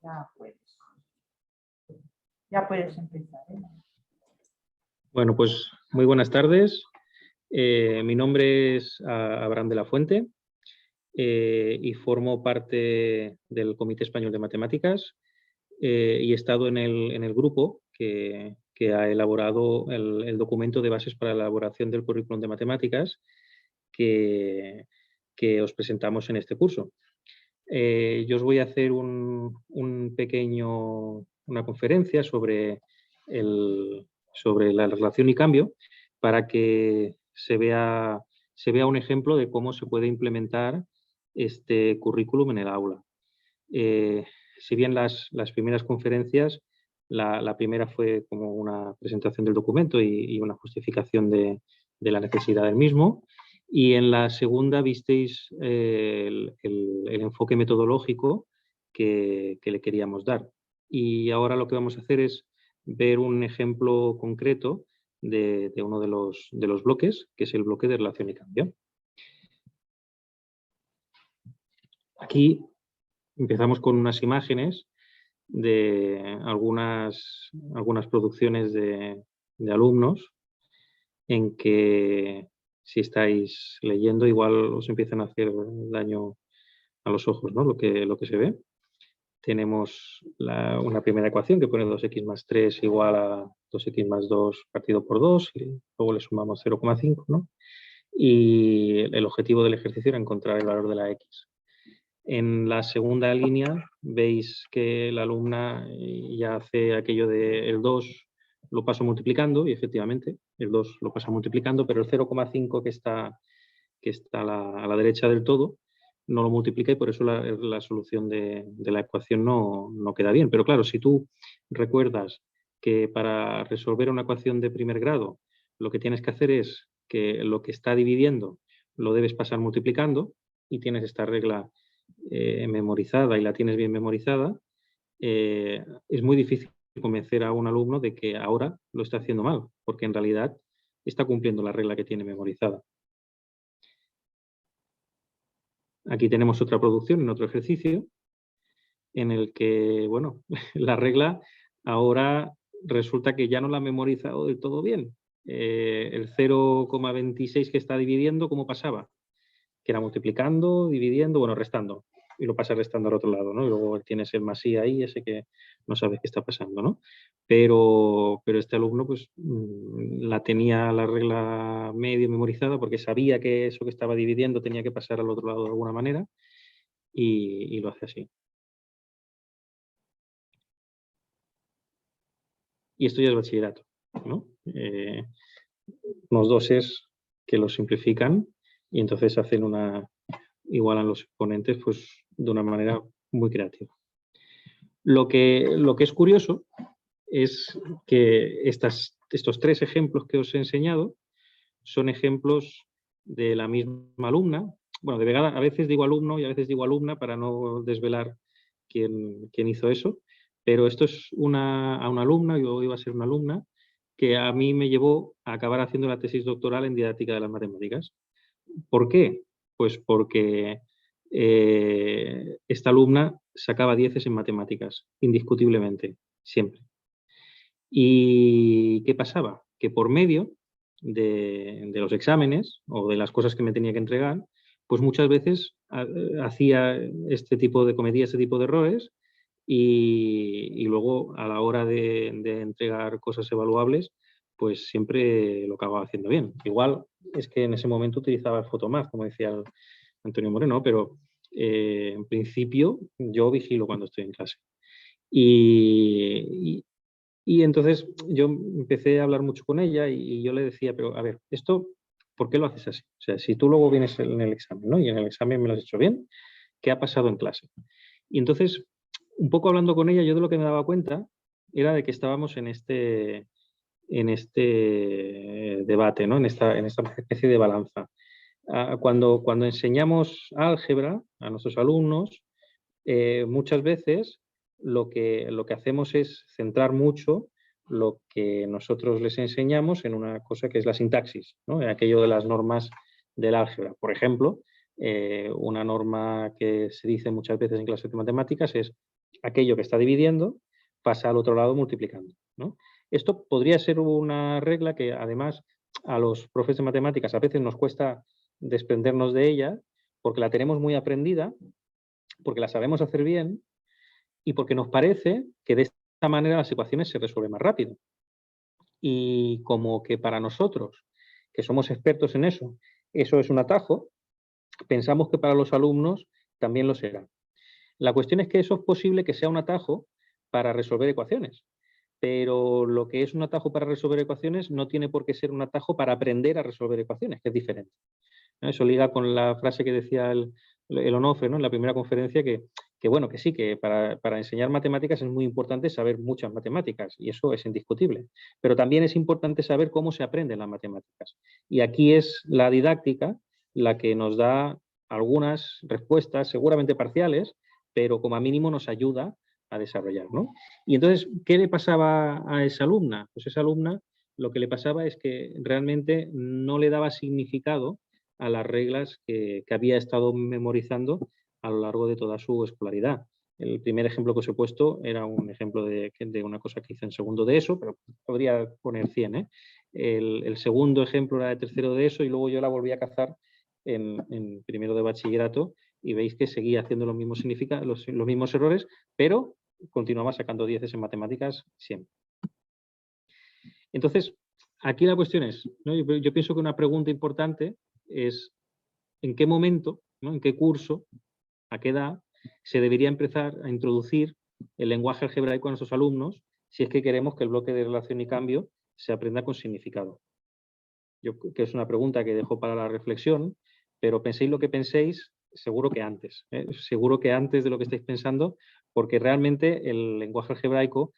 Ya puedes. Ya puedes empezar, ¿eh? Bueno, pues muy buenas tardes. Mi nombre es Abraham de la Fuente y formo parte del Comité Español de Matemáticas y he estado en el grupo que ha elaborado el documento de bases para la elaboración del currículum de matemáticas que os presentamos en este curso. Yo os voy a hacer una conferencia sobre la relación y cambio para que se vea un ejemplo de cómo se puede implementar este currículum en el aula. Si bien las primeras conferencias, la primera fue como una presentación del documento y una justificación de la necesidad del mismo, y en la segunda visteis el enfoque metodológico que le queríamos dar. Y ahora lo que vamos a hacer es ver un ejemplo concreto de uno de los bloques, que es el bloque de relación y cambio. Aquí empezamos con unas imágenes de algunas producciones de alumnos en que, si estáis leyendo, igual os empiezan a hacer daño a los ojos, ¿no? Lo que se ve. Tenemos una primera ecuación que pone 2x más 3 igual a 2x más 2 partido por 2 y luego le sumamos 0,5, ¿no? Y el objetivo del ejercicio era encontrar el valor de la x. En la segunda línea veis que la alumna ya hace aquello de el 2 lo paso multiplicando, y efectivamente el 2 lo pasa multiplicando, pero el 0,5 que está a la derecha del todo no lo multiplica y por eso la solución de la ecuación no queda bien. Pero claro, si tú recuerdas que para resolver una ecuación de primer grado lo que tienes que hacer es que lo que está dividiendo lo debes pasar multiplicando y tienes esta regla memorizada y la tienes bien memorizada, es muy difícil convencer a un alumno de que ahora lo está haciendo mal, porque en realidad está cumpliendo la regla que tiene memorizada. Aquí tenemos otra producción en otro ejercicio en el que, bueno, la regla ahora resulta que ya no la ha memorizado del todo bien. El 0,26 que está dividiendo, ¿cómo pasaba? Que era multiplicando, dividiendo, bueno, restando. Y lo pasa restando al otro lado, ¿no? Y luego tienes el más i ahí, ese que no sabes qué está pasando, ¿no? Pero este alumno, pues, la tenía la regla medio memorizada porque sabía que eso que estaba dividiendo tenía que pasar al otro lado de alguna manera y lo hace así. Y esto ya es bachillerato, ¿no? Unos doses que lo simplifican y entonces hacen igualan los exponentes, pues, de una manera muy creativa. Lo que es curioso es que estos tres ejemplos que os he enseñado son ejemplos de la misma alumna. Bueno, de verdad, a veces digo alumno y a veces digo alumna para no desvelar quién hizo eso, pero esto es a una alumna, yo iba a ser una alumna, que a mí me llevó a acabar haciendo la tesis doctoral en didáctica de las matemáticas. ¿Por qué? Pues porque esta alumna sacaba 10 en matemáticas, indiscutiblemente, siempre. ¿Y qué pasaba? Que por medio de los exámenes o de las cosas que me tenía que entregar, pues muchas veces cometía este tipo de errores y luego a la hora de entregar cosas evaluables, pues siempre lo acababa haciendo bien. Igual es que en ese momento utilizaba el Photomath, como decía Antonio Moreno, pero en principio yo vigilo cuando estoy en clase. Y entonces yo empecé a hablar mucho con ella y yo le decía, pero a ver, esto, ¿por qué lo haces así? O sea, si tú luego vienes en el examen, ¿no? Y en el examen me lo has hecho bien, ¿qué ha pasado en clase? Y entonces, un poco hablando con ella, yo de lo que me daba cuenta era de que estábamos en este debate, ¿no? En esta especie de balanza. Cuando enseñamos álgebra a nuestros alumnos, muchas veces lo que hacemos es centrar mucho lo que nosotros les enseñamos en una cosa que es la sintaxis, ¿no? En aquello de las normas del álgebra. Por ejemplo, una norma que se dice muchas veces en clases de matemáticas es aquello que está dividiendo pasa al otro lado multiplicando, ¿no? Esto podría ser una regla que además a los profes de matemáticas a veces nos cuesta desprendernos de ella porque la tenemos muy aprendida, porque la sabemos hacer bien y porque nos parece que de esta manera las ecuaciones se resuelven más rápido. Y como que para nosotros, que somos expertos en eso, eso es un atajo, pensamos que para los alumnos también lo será. La cuestión es que eso es posible que sea un atajo para resolver ecuaciones, pero lo que es un atajo para resolver ecuaciones no tiene por qué ser un atajo para aprender a resolver ecuaciones, que es diferente, ¿no? Eso liga con la frase que decía el Onofre, ¿no?, en la primera conferencia, que bueno, que sí, que para enseñar matemáticas es muy importante saber muchas matemáticas, y eso es indiscutible, pero también es importante saber cómo se aprenden las matemáticas. Y aquí es la didáctica la que nos da algunas respuestas, seguramente parciales, pero como mínimo nos ayuda a desarrollar, ¿no? Y entonces, ¿qué le pasaba a esa alumna? Pues esa alumna lo que le pasaba es que realmente no le daba significado a las reglas que había estado memorizando a lo largo de toda su escolaridad. El primer ejemplo que os he puesto era un ejemplo de una cosa que hice en segundo de ESO, pero podría poner 100, ¿eh? El segundo ejemplo era de tercero de ESO y luego yo la volví a cazar en primero de bachillerato y veis que seguía haciendo los mismos errores, pero continuaba sacando 10 en matemáticas siempre. Entonces, aquí la cuestión es, ¿no? Yo pienso que una pregunta importante es en qué momento, ¿no?, en qué curso, a qué edad se debería empezar a introducir el lenguaje algebraico a nuestros alumnos si es que queremos que el bloque de relación y cambio se aprenda con significado. Yo creo que es una pregunta que dejo para la reflexión, pero penséis lo que penséis, seguro que antes, ¿eh? Seguro que antes de lo que estáis pensando, porque realmente el lenguaje algebraico,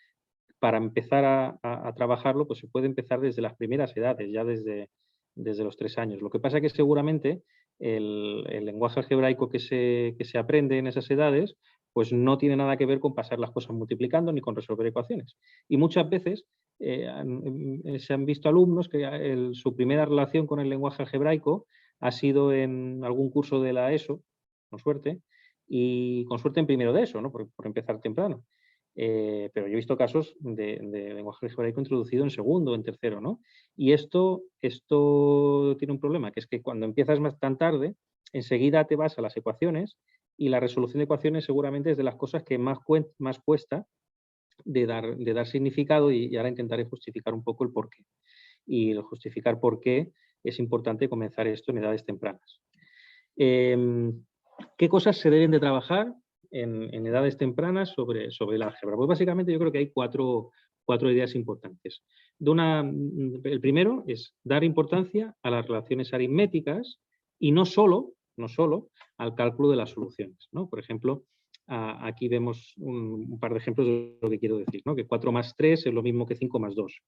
para empezar a trabajarlo, pues se puede empezar desde las primeras edades, ya desde los 3 años. Lo que pasa es que seguramente el lenguaje algebraico que se aprende en esas edades, pues no tiene nada que ver con pasar las cosas multiplicando ni con resolver ecuaciones. Y muchas veces se han visto alumnos que su primera relación con el lenguaje algebraico ha sido en algún curso de la ESO, con suerte, y con suerte en primero de ESO, ¿no?, por empezar temprano. Pero yo he visto casos de lenguaje algebraico introducido en segundo o en tercero, ¿no? Y esto tiene un problema, que es que cuando empiezas tan tarde, enseguida te vas a las ecuaciones y la resolución de ecuaciones seguramente es de las cosas que más cuesta de dar significado y ahora intentaré justificar un poco el porqué. Y justificar por qué es importante comenzar esto en edades tempranas. ¿Qué cosas se deben de trabajar en edades tempranas sobre el álgebra? Pues básicamente yo creo que hay cuatro ideas importantes. El primero es dar importancia a las relaciones aritméticas y no solo al cálculo de las soluciones, ¿no? Por ejemplo, aquí vemos un par de ejemplos de lo que quiero decir, ¿no? Que 4 más 3 es lo mismo que 5 más 2.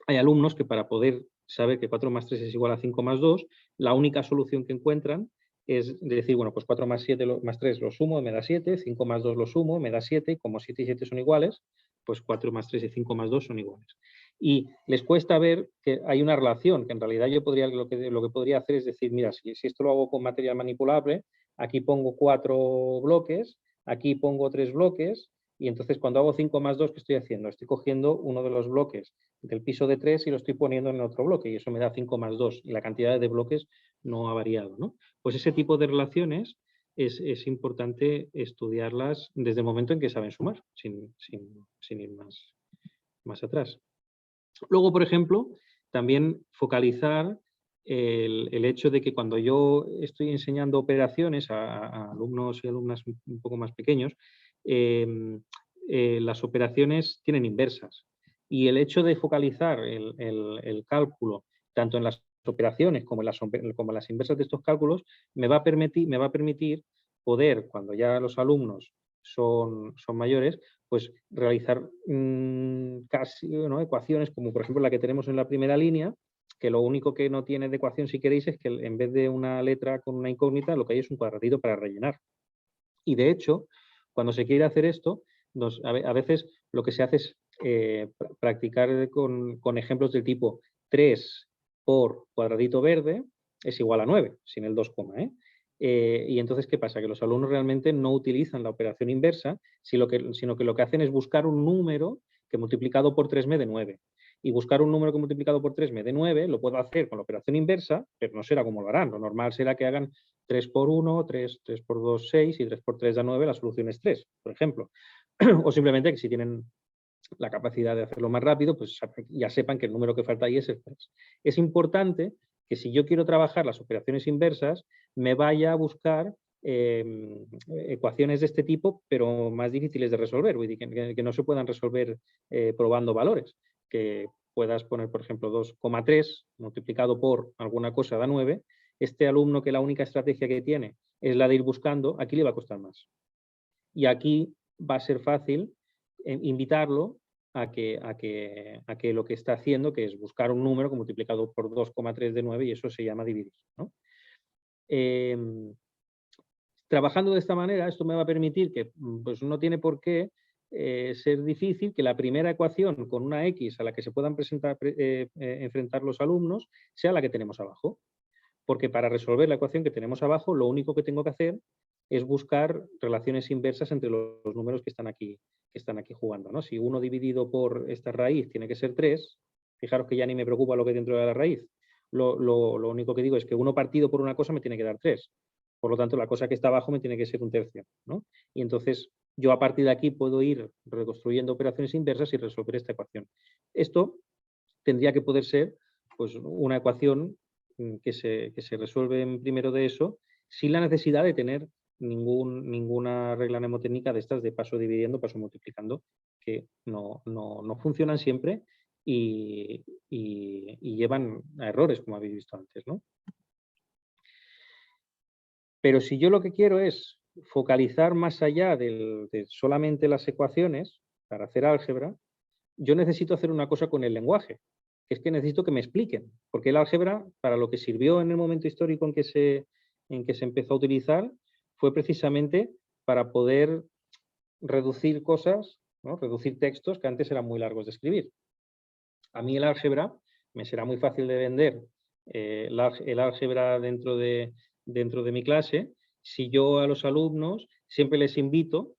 Hay alumnos que para poder saber que 4 más 3 es igual a 5 más 2, la única solución que encuentran es decir, bueno, pues 4 más 7 más 3 lo sumo, me da 7, 5 más 2 lo sumo, me da 7, y como 7 y 7 son iguales, pues 4 más 3 y 5 más 2 son iguales. Y les cuesta ver que hay una relación, que en realidad yo lo que podría hacer es decir, mira, si esto lo hago con material manipulable, aquí pongo 4 bloques, aquí pongo 3 bloques, y entonces cuando hago 5 más 2, ¿qué estoy haciendo? Estoy cogiendo uno de los bloques del piso de 3 y lo estoy poniendo en otro bloque, y eso me da 5 más 2, y la cantidad de bloques no ha variado, ¿no? Pues ese tipo de relaciones es importante estudiarlas desde el momento en que saben sumar, sin ir más atrás. Luego, por ejemplo, también focalizar el hecho de que cuando yo estoy enseñando operaciones a alumnos y alumnas un poco más pequeños, las operaciones tienen inversas. Y el hecho de focalizar el cálculo tanto en las operaciones como en las inversas de estos cálculos me va a permitir poder, cuando ya los alumnos son mayores, pues realizar casi, ¿no?, ecuaciones como por ejemplo la que tenemos en la primera línea, que lo único que no tiene de ecuación, si queréis, es que en vez de una letra con una incógnita, lo que hay es un cuadradito para rellenar. Y de hecho, cuando se quiere hacer esto, a veces lo que se hace es practicar con ejemplos del tipo 3 por cuadradito verde es igual a 9, sin el 2, ¿eh? Y entonces, ¿qué pasa? Que los alumnos realmente no utilizan la operación inversa, sino que lo que hacen es buscar un número que multiplicado por 3 me dé 9. Y buscar un número que multiplicado por 3 me dé 9 lo puedo hacer con la operación inversa, pero no será como lo harán. Lo normal será que hagan 3 por 1, 3 por 2, 6 y 3 por 3 da 9, la solución es 3, por ejemplo. O simplemente que si tienen la capacidad de hacerlo más rápido, pues ya sepan que el número que falta ahí es el 3. Es importante que si yo quiero trabajar las operaciones inversas, me vaya a buscar ecuaciones de este tipo, pero más difíciles de resolver, que no se puedan resolver probando valores, que puedas poner, por ejemplo, 2,3 multiplicado por alguna cosa da 9. Este alumno que la única estrategia que tiene es la de ir buscando, aquí le va a costar más. Y aquí va a ser fácil invitarlo a que lo que está haciendo, que es buscar un número que multiplicado por 2,3 de 9, y eso se llama dividir, ¿no? Trabajando de esta manera, esto me va a permitir que pues, no tiene por qué ser difícil que la primera ecuación con una X a la que se puedan enfrentar los alumnos sea la que tenemos abajo. Porque para resolver la ecuación que tenemos abajo, lo único que tengo que hacer es buscar relaciones inversas entre los números que están aquí jugando, ¿no? Si 1 dividido por esta raíz tiene que ser 3, fijaros que ya ni me preocupa lo que hay dentro de la raíz. Lo único que digo es que 1 partido por una cosa me tiene que dar 3. Por lo tanto, la cosa que está abajo me tiene que ser un tercio, ¿no? Y entonces yo a partir de aquí puedo ir reconstruyendo operaciones inversas y resolver esta ecuación. Esto tendría que poder ser pues, una ecuación que se resuelve en primero de eso sin la necesidad de tener ninguna regla mnemotécnica de estas de paso dividiendo, paso multiplicando, que no funcionan siempre y llevan a errores, como habéis visto antes, ¿no? Pero si yo lo que quiero es focalizar más allá de solamente las ecuaciones para hacer álgebra, yo necesito hacer una cosa con el lenguaje, que es que necesito que me expliquen, porque el álgebra, para lo que sirvió en el momento histórico en que se empezó a utilizar, fue precisamente para poder reducir cosas, ¿no? Reducir textos que antes eran muy largos de escribir. A mí el álgebra me será muy fácil de vender el álgebra dentro de mi clase si yo a los alumnos siempre les invito,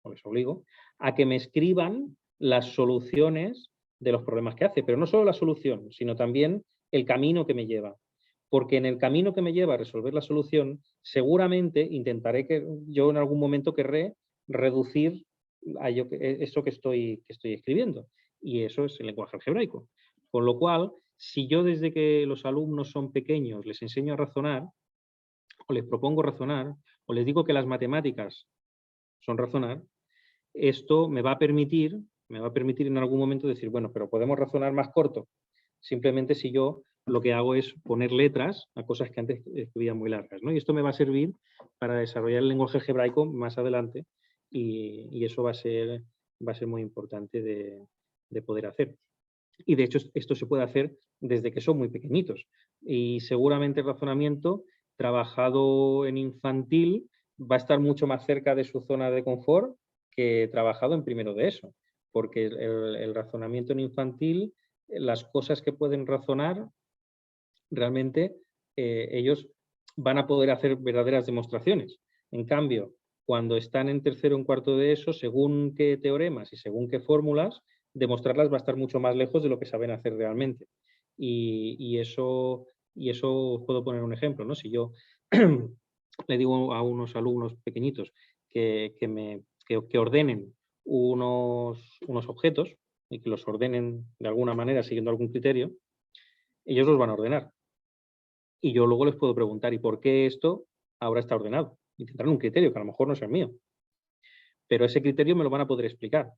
o les obligo, a que me escriban las soluciones de los problemas que hace, pero no solo la solución, sino también el camino que me lleva. Porque en el camino que me lleva a resolver la solución, seguramente intentaré que yo en algún momento querré reducir eso que estoy escribiendo. Y eso es el lenguaje algebraico. Con lo cual, si yo desde que los alumnos son pequeños les enseño a razonar, o les propongo razonar, o les digo que las matemáticas son razonar, esto me va a permitir en algún momento decir, bueno, pero podemos razonar más corto. Simplemente si yo lo que hago es poner letras a cosas que antes escribía muy largas, ¿no? Y esto me va a servir para desarrollar el lenguaje algebraico más adelante y eso va a ser muy importante de poder hacer. Y de hecho esto se puede hacer desde que son muy pequeñitos. Y seguramente el razonamiento trabajado en infantil va a estar mucho más cerca de su zona de confort que trabajado en primero de eso. Porque el razonamiento en infantil, las cosas que pueden razonar, realmente ellos van a poder hacer verdaderas demostraciones. En cambio, cuando están en tercero o en cuarto de eso, según qué teoremas y según qué fórmulas, demostrarlas va a estar mucho más lejos de lo que saben hacer realmente. Y eso puedo poner un ejemplo, ¿no? Si yo le digo a unos alumnos pequeñitos que ordenen unos objetos y que los ordenen de alguna manera siguiendo algún criterio, ellos los van a ordenar. Y yo luego les puedo preguntar, ¿y por qué esto ahora está ordenado? Y tendrán un criterio que a lo mejor no es el mío. Pero ese criterio me lo van a poder explicar.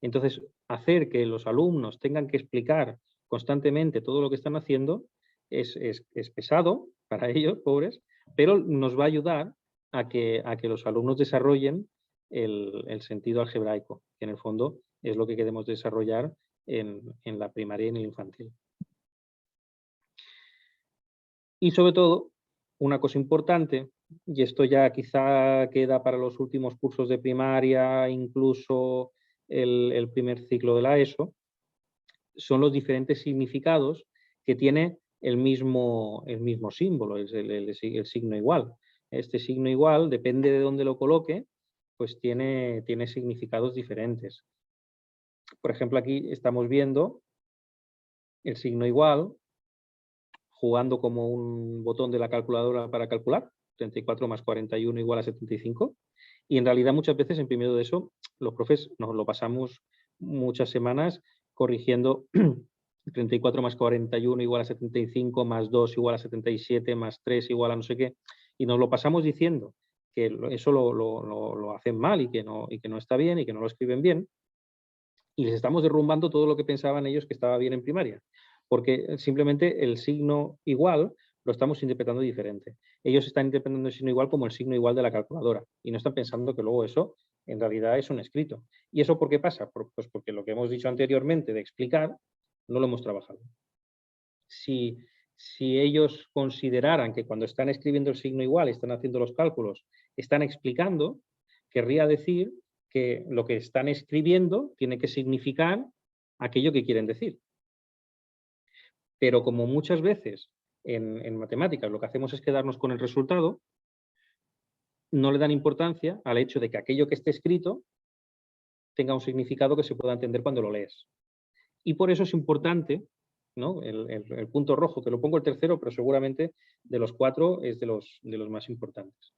Entonces, hacer que los alumnos tengan que explicar constantemente todo lo que están haciendo es pesado para ellos, pobres, pero nos va a ayudar a que los alumnos desarrollen el sentido algebraico, que en el fondo es lo que queremos desarrollar en la primaria y en el infantil. Y sobre todo, una cosa importante, y esto ya quizá queda para los últimos cursos de primaria, incluso el primer ciclo de la ESO, son los diferentes significados que tiene el mismo símbolo, el signo igual. este signo igual, depende de dónde lo coloque, pues tiene significados diferentes. Por ejemplo, aquí estamos viendo el signo igual jugando como un botón de la calculadora para calcular, 34 más 41 igual a 75, y en realidad muchas veces en primero de eso los profes nos lo pasamos muchas semanas corrigiendo 34 más 41 igual a 75, más 2 igual a 77, más 3 igual a no sé qué, y nos lo pasamos diciendo que eso lo hacen mal y que no está bien y que no lo escriben bien, y les estamos derrumbando todo lo que pensaban ellos que estaba bien en primaria, porque simplemente el signo igual lo estamos interpretando diferente. Ellos están interpretando el signo igual como el signo igual de la calculadora y no están pensando que luego eso en realidad es un escrito. ¿Y eso por qué pasa? Pues porque lo que hemos dicho anteriormente de explicar no lo hemos trabajado. Si ellos consideraran que cuando están escribiendo el signo igual, están haciendo los cálculos, están explicando, querría decir que lo que están escribiendo tiene que significar aquello que quieren decir. Pero como muchas veces en matemáticas lo que hacemos es quedarnos con el resultado, no le dan importancia al hecho de que aquello que esté escrito tenga un significado que se pueda entender cuando lo lees. Y por eso es importante, ¿no? El punto rojo, que lo pongo el tercero, pero seguramente de los 4 es de los más importantes.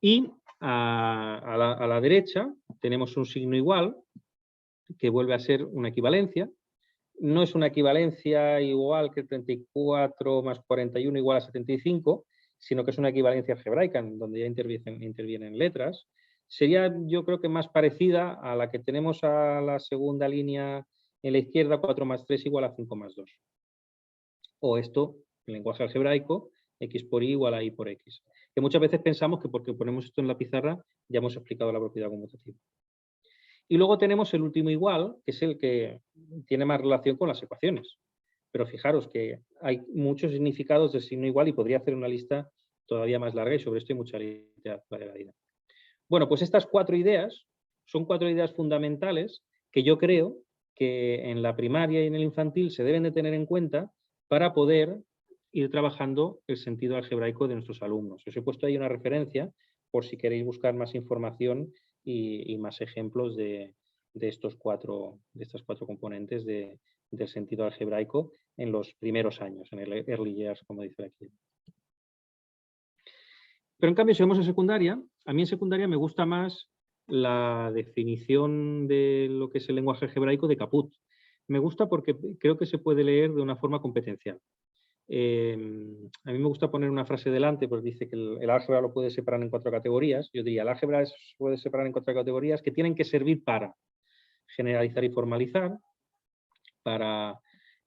Y a la derecha tenemos un signo igual, que vuelve a ser una equivalencia. No es una equivalencia igual que 34 más 41 igual a 75, sino que es una equivalencia algebraica, en donde ya intervienen letras. Sería, yo creo que más parecida a la que tenemos a la segunda línea en la izquierda, 4 más 3 igual a 5 más 2. O esto, en lenguaje algebraico, x por y igual a y por x. Que muchas veces pensamos que porque ponemos esto en la pizarra ya hemos explicado la propiedad conmutativa. Y luego tenemos el último igual, que es el que tiene más relación con las ecuaciones. Pero fijaros que hay muchos significados del signo igual y podría hacer una lista todavía más larga y sobre esto hay mucha literatura. Bueno, pues estas 4 ideas son 4 ideas fundamentales que yo creo que en la primaria y en el infantil se deben de tener en cuenta para poder ir trabajando el sentido algebraico de nuestros alumnos. Os he puesto ahí una referencia por si queréis buscar más información y más ejemplos de estas 4 componentes del sentido algebraico en los primeros años, en el early years, como dice aquí. Pero en cambio, si vamos a secundaria, a mí en secundaria me gusta más la definición de lo que es el lenguaje algebraico de Caput. Me gusta porque creo que se puede leer de una forma competencial. A mí me gusta poner una frase delante, pues dice que el álgebra lo puede separar en 4 categorías. Yo diría, el álgebra se puede separar en 4 categorías que tienen que servir para generalizar y formalizar, para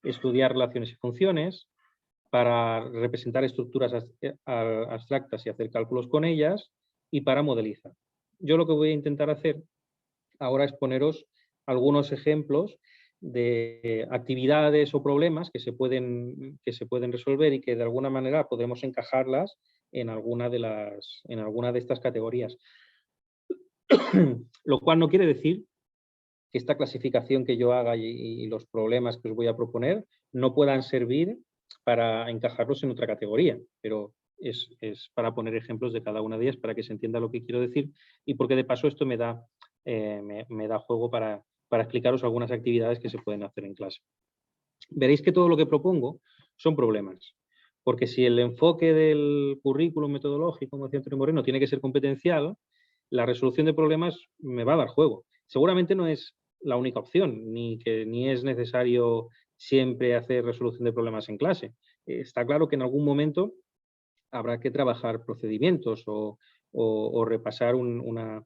estudiar relaciones y funciones, para representar estructuras abstractas y hacer cálculos con ellas, y para modelizar. Yo lo que voy a intentar hacer ahora es poneros algunos ejemplos de actividades o problemas que se pueden resolver y que de alguna manera podremos encajarlas en alguna de estas categorías. Lo cual no quiere decir que esta clasificación que yo haga y los problemas que os voy a proponer no puedan servir para encajarlos en otra categoría, pero es para poner ejemplos de cada una de ellas para que se entienda lo que quiero decir y porque de paso esto me da juego para explicaros algunas actividades que se pueden hacer en clase. Veréis que todo lo que propongo son problemas, porque si el enfoque del currículum metodológico, como decía Antonio Moreno, tiene que ser competencial, la resolución de problemas me va a dar juego. Seguramente no es la única opción, ni es necesario siempre hacer resolución de problemas en clase. Está claro que en algún momento habrá que trabajar procedimientos o repasar una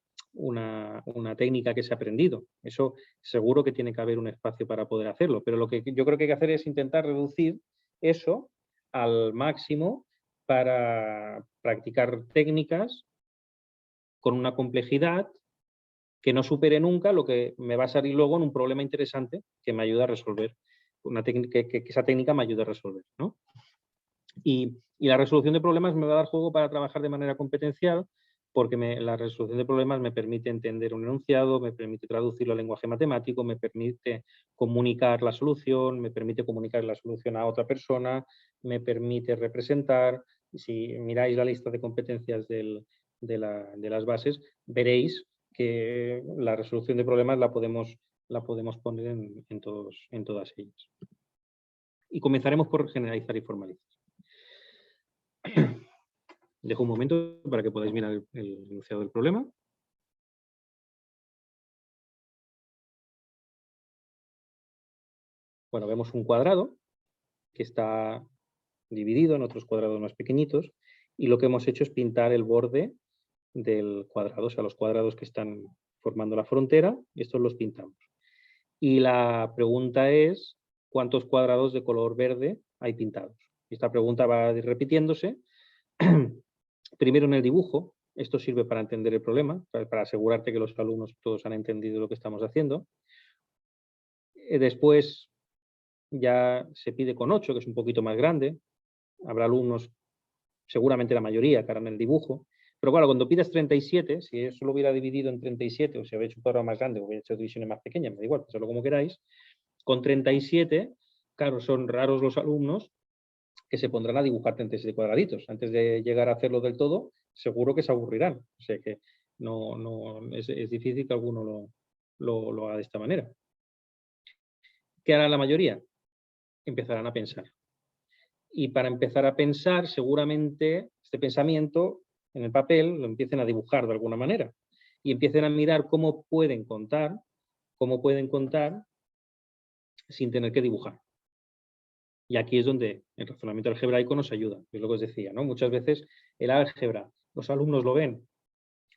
técnica que se ha aprendido. Eso seguro que tiene que haber un espacio para poder hacerlo, pero lo que yo creo que hay que hacer es intentar reducir eso al máximo para practicar técnicas con una complejidad que no supere nunca lo que me va a salir luego en un problema interesante que me ayuda a resolver, que esa técnica me ayude a resolver, ¿no? Y la resolución de problemas me va a dar juego para trabajar de manera competencial porque la resolución de problemas me permite entender un enunciado, me permite traducirlo al lenguaje matemático, me permite comunicar la solución, me permite comunicar la solución a otra persona, me permite representar, si miráis la lista de competencias de las bases, veréis que la resolución de problemas la podemos poner en todas ellas. Y comenzaremos por generalizar y formalizar. Dejo un momento para que podáis mirar el enunciado del problema. Bueno, vemos un cuadrado que está dividido en otros cuadrados más pequeñitos y lo que hemos hecho es pintar el borde del cuadrado, o sea, los cuadrados que están formando la frontera, estos los pintamos. Y la pregunta es, ¿cuántos cuadrados de color verde hay pintados? Esta pregunta va a ir repitiéndose. Primero en el dibujo, esto sirve para entender el problema, para asegurarte que los alumnos todos han entendido lo que estamos haciendo. Después ya se pide con 8, que es un poquito más grande. Habrá alumnos, seguramente la mayoría, que harán el dibujo. Pero claro, cuando pidas 37, si eso lo hubiera dividido en 37, o si habéis hecho un cuadrado más grande o hubiera hecho divisiones más pequeñas, me da igual, pensadlo como queráis, con 37, claro, son raros los alumnos que se pondrán a dibujar 37 cuadraditos. Antes de llegar a hacerlo del todo, seguro que se aburrirán. O sea que es difícil que alguno lo haga de esta manera. ¿Qué hará la mayoría? Empezarán a pensar. Y para empezar a pensar, seguramente este pensamiento en el papel lo empiecen a dibujar de alguna manera y empiecen a mirar cómo pueden contar sin tener que dibujar. Y aquí es donde el razonamiento algebraico nos ayuda, es lo que os decía, ¿no? Muchas veces el álgebra, los alumnos lo ven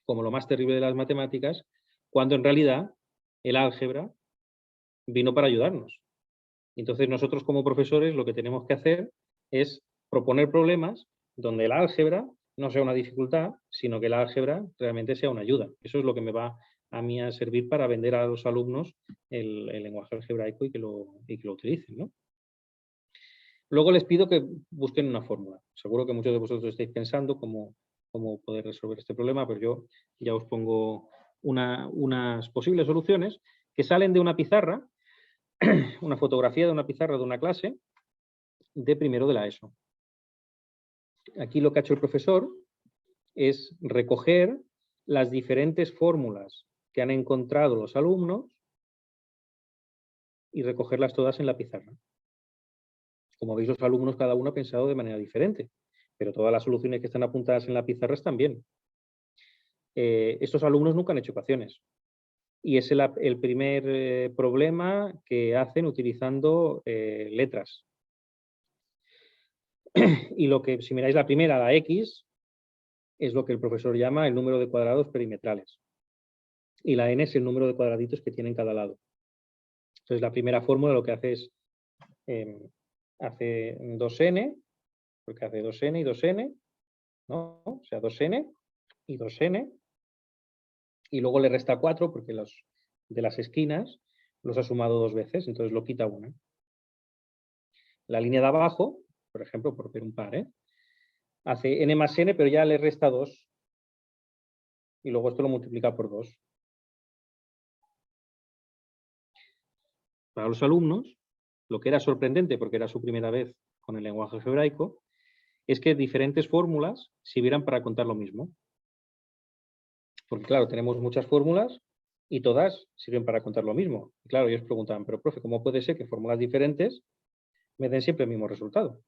como lo más terrible de las matemáticas, cuando en realidad el álgebra vino para ayudarnos. Entonces nosotros como profesores lo que tenemos que hacer es proponer problemas donde el álgebra no sea una dificultad, sino que el álgebra realmente sea una ayuda. Eso es lo que me va a mí a servir para vender a los alumnos el lenguaje algebraico y que lo utilicen, ¿no? Luego les pido que busquen una fórmula. Seguro que muchos de vosotros estáis pensando cómo poder resolver este problema, pero yo ya os pongo unas posibles soluciones que salen de una pizarra, una fotografía de una pizarra de una clase de primero de la ESO. Aquí lo que ha hecho el profesor es recoger las diferentes fórmulas que han encontrado los alumnos y recogerlas todas en la pizarra. Como veis, los alumnos cada uno ha pensado de manera diferente, pero todas las soluciones que están apuntadas en la pizarra están bien. Estos alumnos nunca han hecho ecuaciones y es el primer problema que hacen utilizando letras. Y lo que, si miráis la primera, la X, es lo que el profesor llama el número de cuadrados perimetrales. Y la N es el número de cuadraditos que tiene en cada lado. Entonces, la primera fórmula lo que hace es, hace 2n, porque hace 2n y 2n, ¿no? O sea, 2n y 2n, y luego le resta 4 porque los de las esquinas los ha sumado 2 veces, entonces lo quita una. La línea de abajo, por ejemplo, por hacer un par, hace n más n, pero ya le resta 2. Y luego esto lo multiplica por 2. Para los alumnos, lo que era sorprendente, porque era su primera vez con el lenguaje algebraico, es que diferentes fórmulas sirvieran para contar lo mismo. Porque claro, tenemos muchas fórmulas y todas sirven para contar lo mismo. Y claro, ellos preguntaban, pero profe, ¿cómo puede ser que fórmulas diferentes me den siempre el mismo resultado?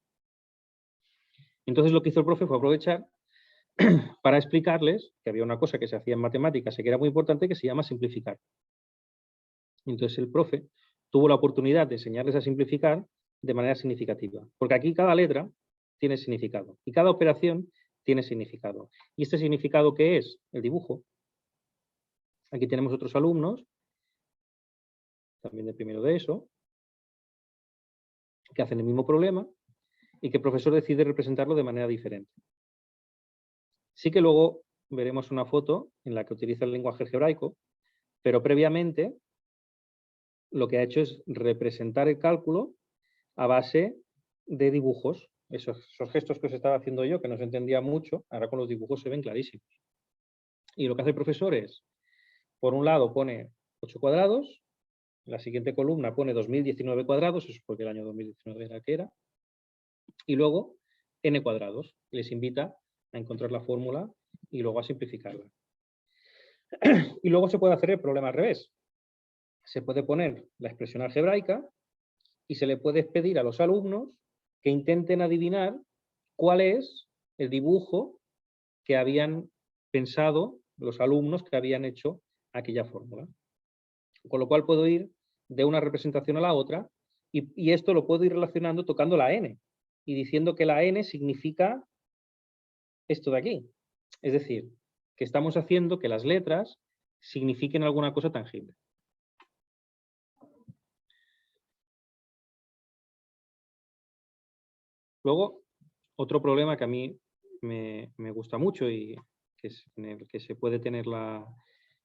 Entonces lo que hizo el profe fue aprovechar para explicarles que había una cosa que se hacía en matemáticas y que era muy importante, que se llama simplificar. Entonces el profe tuvo la oportunidad de enseñarles a simplificar de manera significativa, porque aquí cada letra tiene significado y cada operación tiene significado. ¿Y este significado qué es? El dibujo. Aquí tenemos otros alumnos, también de primero de ESO, que hacen el mismo problema y que el profesor decide representarlo de manera diferente. Sí que luego veremos una foto en la que utiliza el lenguaje algebraico, pero previamente lo que ha hecho es representar el cálculo a base de dibujos. Esos gestos que os estaba haciendo yo, que no se entendía mucho, ahora con los dibujos se ven clarísimos. Y lo que hace el profesor es, por un lado pone 8 cuadrados, en la siguiente columna pone 2019 cuadrados, eso es porque el año 2019 era que era, y luego n cuadrados. Les invita a encontrar la fórmula y luego a simplificarla. Y luego se puede hacer el problema al revés. Se puede poner la expresión algebraica y se le puede pedir a los alumnos que intenten adivinar cuál es el dibujo que habían pensado los alumnos que habían hecho aquella fórmula. Con lo cual puedo ir de una representación a la otra y esto lo puedo ir relacionando tocando la n y diciendo que la n significa esto de aquí. Es decir, que estamos haciendo que las letras signifiquen alguna cosa tangible. Luego, otro problema que a mí me gusta mucho y que es en el que se puede tener la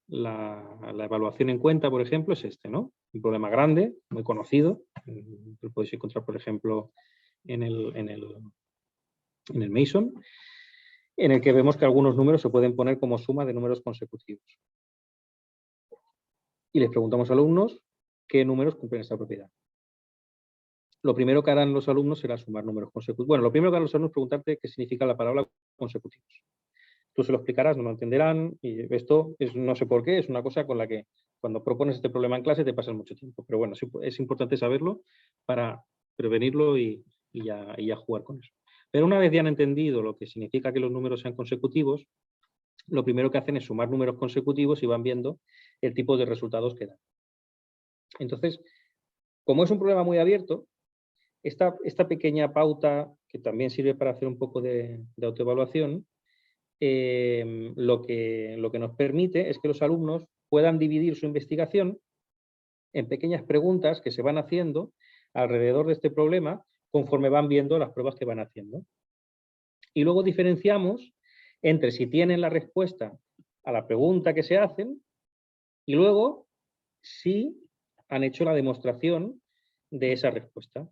evaluación en cuenta, por ejemplo, es este, ¿no? Un problema grande, muy conocido. Lo podéis encontrar, por ejemplo, en el Mason, en el que vemos que algunos números se pueden poner como suma de números consecutivos. Y les preguntamos a alumnos qué números cumplen esta propiedad. Lo primero que harán los alumnos será sumar números consecutivos. Bueno, lo primero que harán los alumnos es preguntarte qué significa la palabra consecutivos. Tú se lo explicarás, no lo entenderán, y esto es, no sé por qué, es una cosa con la que cuando propones este problema en clase te pasas mucho tiempo. Pero bueno, es importante saberlo para prevenirlo y ya jugar con eso. Pero una vez ya han entendido lo que significa que los números sean consecutivos, lo primero que hacen es sumar números consecutivos y van viendo el tipo de resultados que dan. Entonces, como es un problema muy abierto, esta pequeña pauta, que también sirve para hacer un poco de autoevaluación, lo que nos permite es que los alumnos puedan dividir su investigación en pequeñas preguntas que se van haciendo alrededor de este problema conforme van viendo las pruebas que van haciendo. Y luego diferenciamos entre si tienen la respuesta a la pregunta que se hacen y luego si han hecho la demostración de esa respuesta.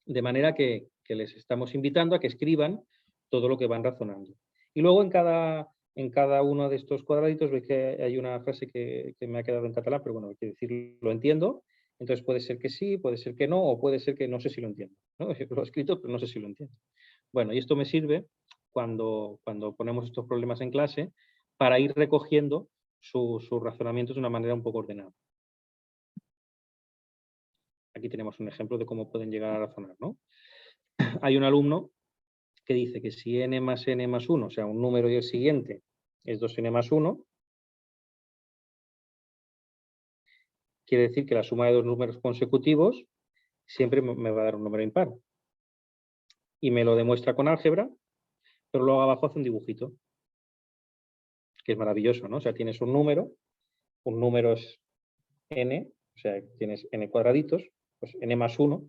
De manera que les estamos invitando a que escriban todo lo que van razonando. Y luego en cada uno de estos cuadraditos veis que hay una frase que me ha quedado en catalán, pero bueno, hay que decir, lo entiendo. Entonces puede ser que sí, puede ser que no, o puede ser que no sé si lo entiendo, ¿no? Lo he escrito, pero no sé si lo entiendo. Bueno, y esto me sirve cuando ponemos estos problemas en clase para ir recogiendo sus razonamientos de una manera un poco ordenada. Aquí tenemos un ejemplo de cómo pueden llegar a razonar, ¿no? Hay un alumno que dice que si n más n más 1, o sea, un número y el siguiente es 2n más 1, quiere decir que la suma de dos números consecutivos siempre me va a dar un número impar. Y me lo demuestra con álgebra, pero luego abajo hace un dibujito, que es maravilloso, ¿no? O sea, tienes un número es n, o sea, tienes n cuadraditos, pues n más 1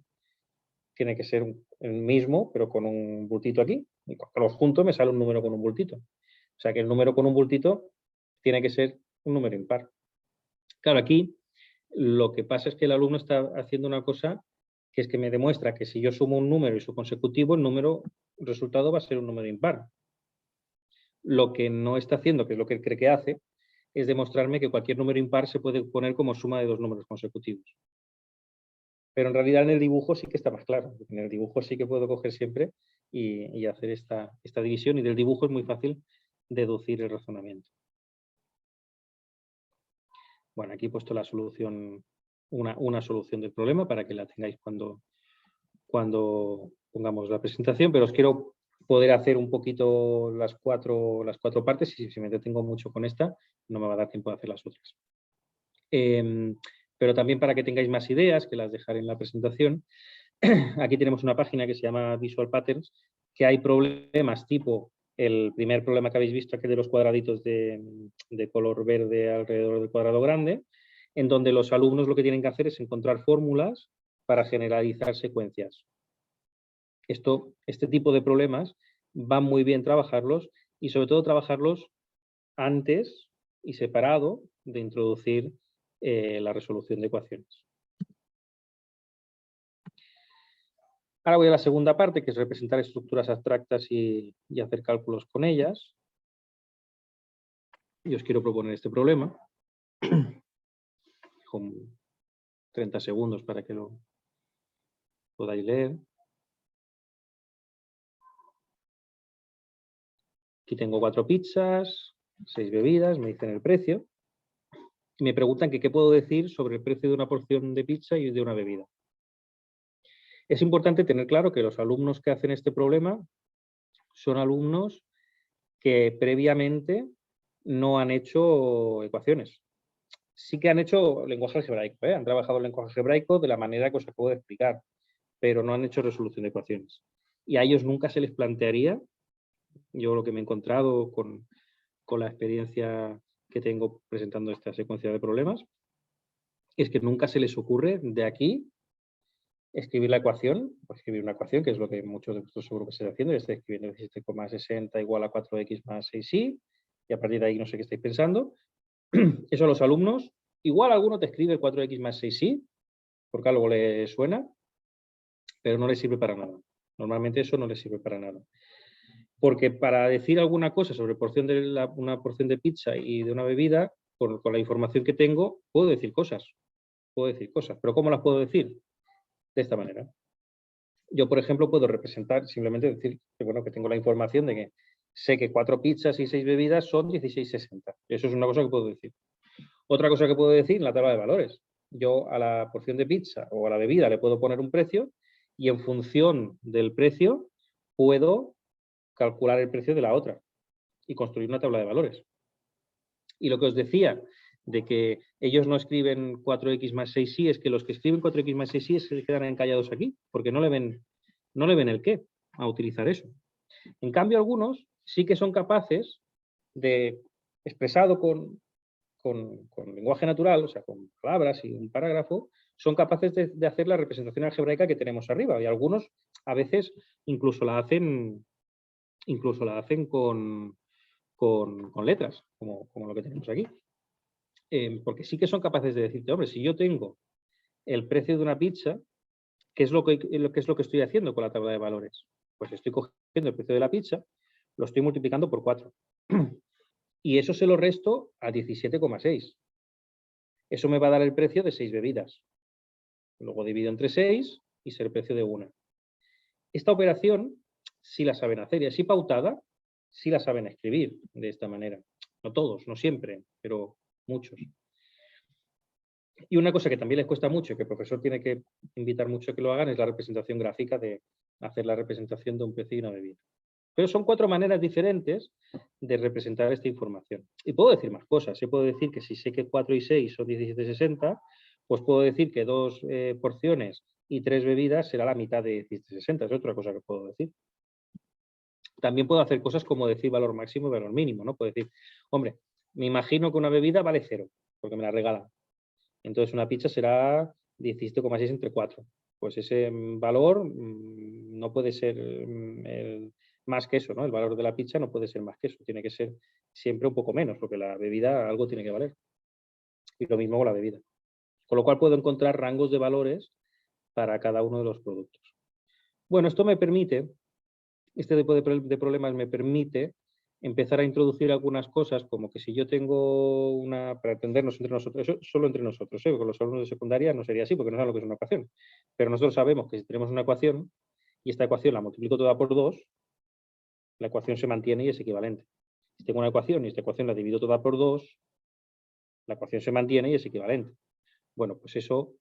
tiene que ser el mismo, pero con un bultito aquí. Y cuando los junto me sale un número con un bultito. O sea que el número con un bultito tiene que ser un número impar. Claro, aquí lo que pasa es que el alumno está haciendo una cosa que es que me demuestra que si yo sumo un número y su consecutivo, el resultado va a ser un número impar. Lo que no está haciendo, que es lo que él cree que hace, es demostrarme que cualquier número impar se puede poner como suma de dos números consecutivos. Pero en realidad en el dibujo sí que está más claro. En el dibujo sí que puedo coger siempre y hacer esta división, y del dibujo es muy fácil deducir el razonamiento. Bueno, aquí he puesto la solución, una solución del problema para que la tengáis cuando pongamos la presentación, pero os quiero poder hacer un poquito las cuatro partes, y si me detengo mucho con esta, no me va a dar tiempo de hacer las otras. Pero también para que tengáis más ideas, que las dejaré en la presentación, aquí tenemos una página que se llama Visual Patterns, que hay problemas tipo el primer problema que habéis visto aquí de los cuadraditos de color verde alrededor del cuadrado grande, en donde los alumnos lo que tienen que hacer es encontrar fórmulas para generalizar secuencias. Este tipo de problemas va muy bien trabajarlos, y sobre todo trabajarlos antes y separado de introducir la resolución de ecuaciones. Ahora voy a la segunda parte, que es representar estructuras abstractas y hacer cálculos con ellas. Y os quiero proponer este problema con 30 segundos para que lo podáis leer. Aquí tengo 4 pizzas, 6 bebidas, me dicen el precio. Y me preguntan que qué puedo decir sobre el precio de una porción de pizza y de una bebida. Es importante tener claro que los alumnos que hacen este problema son alumnos que previamente no han hecho ecuaciones. Sí que han hecho lenguaje algebraico, han trabajado el lenguaje algebraico de la manera que os acabo de explicar, pero no han hecho resolución de ecuaciones. Y a ellos nunca se les plantearía, yo lo que me he encontrado con la experiencia que tengo presentando esta secuencia de problemas, es que nunca se les ocurre de aquí escribir la ecuación, o escribir una ecuación, que es lo que muchos de vosotros seguro que estáis haciendo, y estáis escribiendo 17,60 igual a 4x más 6y, y a partir de ahí no sé qué estáis pensando. Eso a los alumnos, igual alguno te escribe 4x más 6y, porque algo le suena, pero no les sirve para nada. Normalmente eso no les sirve para nada. Porque para decir alguna cosa sobre una porción de pizza y de una bebida, con la información que tengo, puedo decir cosas. Pero ¿cómo las puedo decir? De esta manera. Yo, por ejemplo, puedo representar, simplemente decir que, bueno, que tengo la información de que sé que 4 pizzas y 6 bebidas son 16,60. Eso es una cosa que puedo decir. Otra cosa que puedo decir en la tabla de valores. Yo a la porción de pizza o a la bebida le puedo poner un precio y en función del precio puedo calcular el precio de la otra y construir una tabla de valores. Y lo que os decía de que ellos no escriben 4x más 6y, es que los que escriben 4x más 6y se quedan encallados aquí, porque no le ven el qué a utilizar eso. En cambio, algunos sí que son capaces de, expresado con lenguaje natural, o sea, con palabras y un parágrafo, son capaces de hacer la representación algebraica que tenemos arriba. Y algunos a veces incluso la hacen con letras, como lo que tenemos aquí. Porque sí que son capaces de decirte, hombre, si yo tengo el precio de una pizza, ¿qué es lo que estoy haciendo con la tabla de valores? Pues estoy cogiendo el precio de la pizza, lo estoy multiplicando por 4. Y eso se lo resto a 17,6. Eso me va a dar el precio de 6 bebidas. Luego divido entre 6 y será el precio de una. Esta operación sí la saben hacer y así pautada, sí la saben escribir de esta manera. No todos, no siempre, pero muchos. Y una cosa que también les cuesta mucho y que el profesor tiene que invitar mucho a que lo hagan es la representación gráfica de hacer la representación de un precio y una bebida. Pero son 4 maneras diferentes de representar esta información. Y puedo decir más cosas. Puedo decir que si sé que 4 y 6 son 17,60, pues puedo decir que 2 porciones y 3 bebidas será la mitad de 17,60. Es otra cosa que puedo decir. También puedo hacer cosas como decir valor máximo y valor mínimo, ¿no? Puedo decir, hombre, me imagino que una bebida vale 0, porque me la regalan. Entonces una pizza será 17,6 entre 4. Pues ese valor no puede ser más que eso, ¿no? El valor de la pizza no puede ser más que eso. Tiene que ser siempre un poco menos, porque la bebida algo tiene que valer. Y lo mismo con la bebida. Con lo cual puedo encontrar rangos de valores para cada uno de los productos. Bueno, esto me permite, este tipo de problemas me permite empezar a introducir algunas cosas, como que si yo tengo para entendernos entre nosotros, eso solo entre nosotros, con los alumnos de secundaria no sería así, porque no saben lo que es una ecuación. Pero nosotros sabemos que si tenemos una ecuación y esta ecuación la multiplico toda por 2, la ecuación se mantiene y es equivalente. Si tengo una ecuación y esta ecuación la divido toda por 2, la ecuación se mantiene y es equivalente. Bueno, pues eso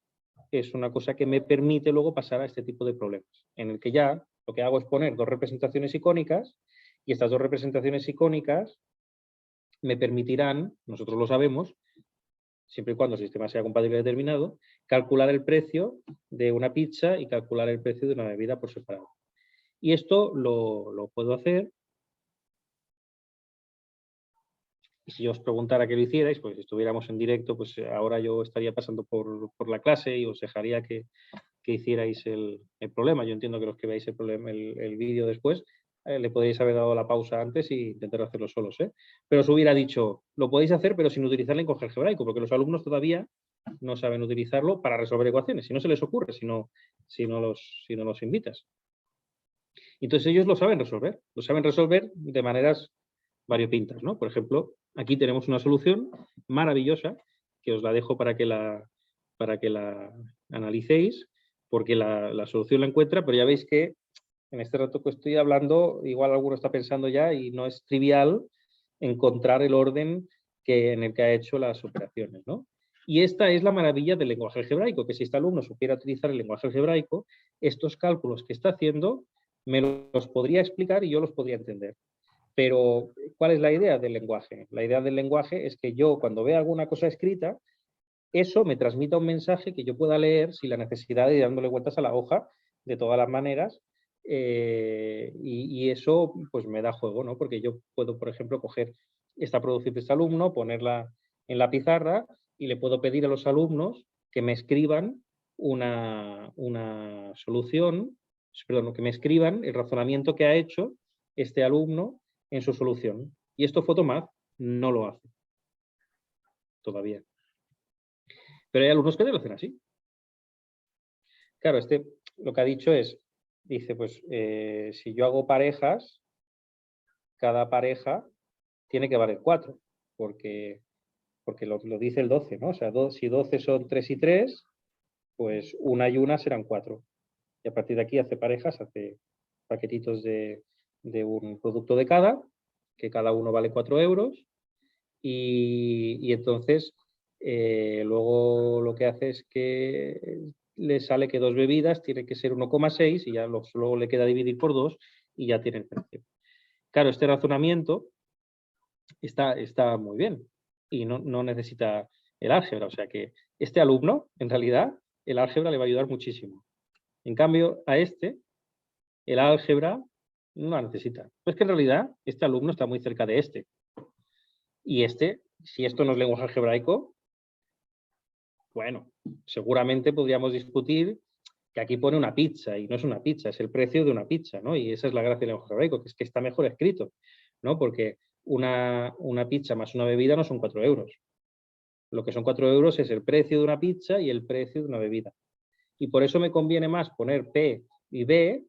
es una cosa que me permite luego pasar a este tipo de problemas, en el que ya lo que hago es poner 2 representaciones icónicas y estas 2 representaciones icónicas me permitirán, nosotros lo sabemos, siempre y cuando el sistema sea compatible y determinado, calcular el precio de una pizza y calcular el precio de una bebida por separado. Y esto lo puedo hacer. Y si yo os preguntara que lo hicierais, pues si estuviéramos en directo, pues ahora yo estaría pasando por la clase y os dejaría que hicierais el problema. Yo entiendo que los que veáis el vídeo después, le podéis haber dado la pausa antes e intentar hacerlo solos. Pero os hubiera dicho, lo podéis hacer, pero sin utilizar el lenguaje algebraico, porque los alumnos todavía no saben utilizarlo para resolver ecuaciones. Si no se les ocurre, si no los invitas. Entonces ellos lo saben resolver de maneras variopintas, ¿no? Por ejemplo, aquí tenemos una solución maravillosa que os la dejo para que la analicéis, porque la solución la encuentra, pero ya veis que en este rato que estoy hablando, igual alguno está pensando ya y no es trivial encontrar el orden en el que ha hecho las operaciones, ¿no? Y esta es la maravilla del lenguaje algebraico, que si este alumno supiera utilizar el lenguaje algebraico, estos cálculos que está haciendo me los podría explicar y yo los podría entender. Pero, ¿cuál es la idea del lenguaje? La idea del lenguaje es que yo, cuando vea alguna cosa escrita, eso me transmita un mensaje que yo pueda leer sin la necesidad de ir dándole vueltas a la hoja de todas las maneras, y eso pues me da juego, ¿no? Porque yo puedo, por ejemplo, coger esta producción de este alumno, ponerla en la pizarra y le puedo pedir a los alumnos que me escriban una solución, perdón, que me escriban el razonamiento que ha hecho este alumno en su solución. Y esto Photomath no lo hace todavía. Pero hay alumnos que lo hacen así. Claro, lo que ha dicho es, dice, pues si yo hago parejas, cada pareja tiene que valer 4, porque lo dice el 12, ¿no? O sea, si 12 son 3 y 3, pues una y una serán 4. Y a partir de aquí hace parejas, hace paquetitos de un producto de cada, que cada uno vale 4 euros, y entonces luego lo que hace es que le sale que 2 bebidas tiene que ser 1,6 y ya luego le queda dividir por 2 y ya tiene el precio. Claro, este razonamiento está muy bien y no necesita el álgebra. O sea que este alumno, en realidad, el álgebra le va a ayudar muchísimo. En cambio, a el álgebra no la necesita. Pues que en realidad este alumno está muy cerca de este. Y si esto no es lenguaje algebraico, bueno, seguramente podríamos discutir que aquí pone una pizza y no es una pizza, es el precio de una pizza, ¿no? Y esa es la gracia del lenguaje algebraico, que es que está mejor escrito, ¿no? Porque una pizza más una bebida no son 4 euros. Lo que son 4 euros es el precio de una pizza y el precio de una bebida. Y por eso me conviene más poner P y B,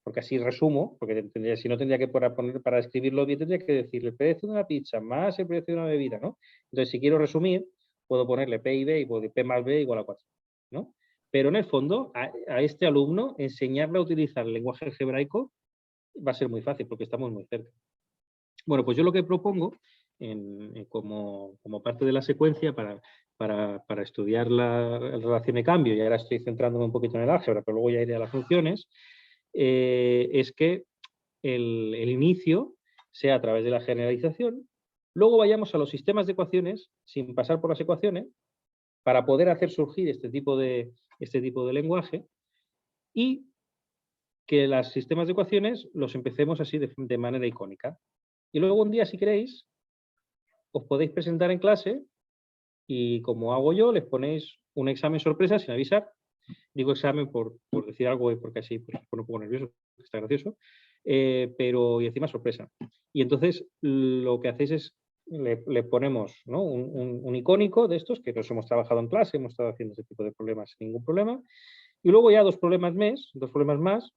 porque así resumo, porque si no tendría que poner, para escribirlo bien, tendría que decir el precio de una pizza más el precio de una bebida, ¿no? Entonces, si quiero resumir, puedo ponerle P y B y puedo P más B igual a 4, ¿no? Pero en el fondo, a este alumno, enseñarle a utilizar el lenguaje algebraico va a ser muy fácil, porque estamos muy cerca. Bueno, pues yo lo que propongo, como parte de la secuencia para estudiar la relación de cambio, y ahora estoy centrándome un poquito en el álgebra, pero luego ya iré a las funciones, es que el inicio sea a través de la generalización, luego vayamos a los sistemas de ecuaciones sin pasar por las ecuaciones para poder hacer surgir este tipo de lenguaje, y que los sistemas de ecuaciones los empecemos así de manera icónica. Y luego un día, si queréis, os podéis presentar en clase y, como hago yo, les ponéis un examen sorpresa sin avisar. Digo examen por decir algo y porque así pues, pone un poco nervioso, está gracioso, pero y encima sorpresa. Y entonces lo que hacéis es, le ponemos, ¿no? un icónico de estos que nos hemos trabajado en clase, hemos estado haciendo ese tipo de problemas sin ningún problema, y luego ya dos problemas más,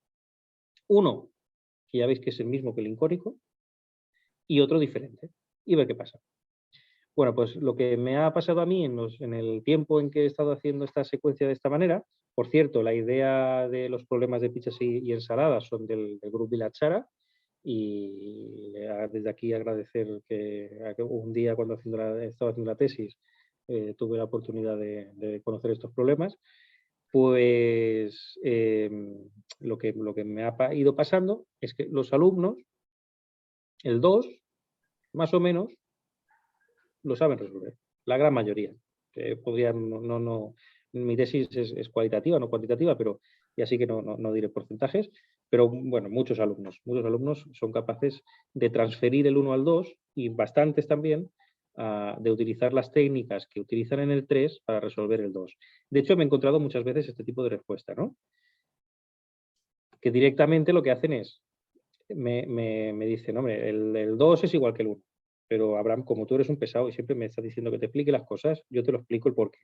uno que ya veis que es el mismo que el icónico y otro diferente, y ver qué pasa. Bueno, pues lo que me ha pasado a mí en el tiempo en que he estado haciendo esta secuencia de esta manera, por cierto, la idea de los problemas de pizzas y ensaladas son del grupo Vilachara, y desde aquí agradecer que un día cuando estaba haciendo la tesis tuve la oportunidad de conocer estos problemas. Pues lo que me ha ido pasando es que los alumnos, el 2, más o menos, lo saben resolver, la gran mayoría. Mi tesis es cualitativa, no cuantitativa, pero y así que no diré porcentajes, pero bueno, muchos alumnos son capaces de transferir el 1 al 2 y bastantes también de utilizar las técnicas que utilizan en el 3 para resolver el 2. De hecho, me he encontrado muchas veces este tipo de respuesta, ¿no? Que directamente lo que hacen es, me dicen, hombre, el 2 es igual que el 1. Pero Abraham, como tú eres un pesado y siempre me estás diciendo que te explique las cosas, yo te lo explico el porqué.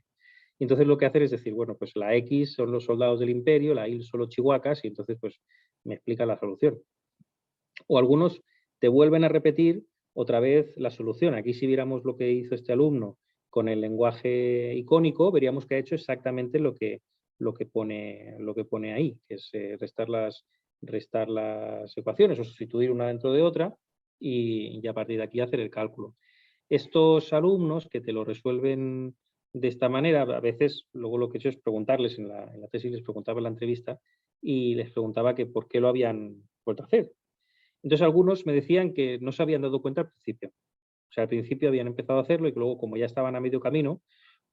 Y entonces lo que hacen es decir, bueno, pues la X son los soldados del imperio, la Y son los chihuahuas, y entonces pues me explica la solución. O algunos te vuelven a repetir otra vez la solución. Aquí, si viéramos lo que hizo este alumno con el lenguaje icónico, veríamos que ha hecho exactamente lo que pone ahí, que es restar las restar las ecuaciones o sustituir una dentro de otra y a partir de aquí hacer el cálculo. Estos alumnos que te lo resuelven de esta manera, a veces luego lo que he hecho es preguntarles en la tesis, les preguntaba en la entrevista y les preguntaba que por qué lo habían vuelto a hacer. Entonces algunos me decían que no se habían dado cuenta al principio. O sea, al principio habían empezado a hacerlo y que luego, como ya estaban a medio camino,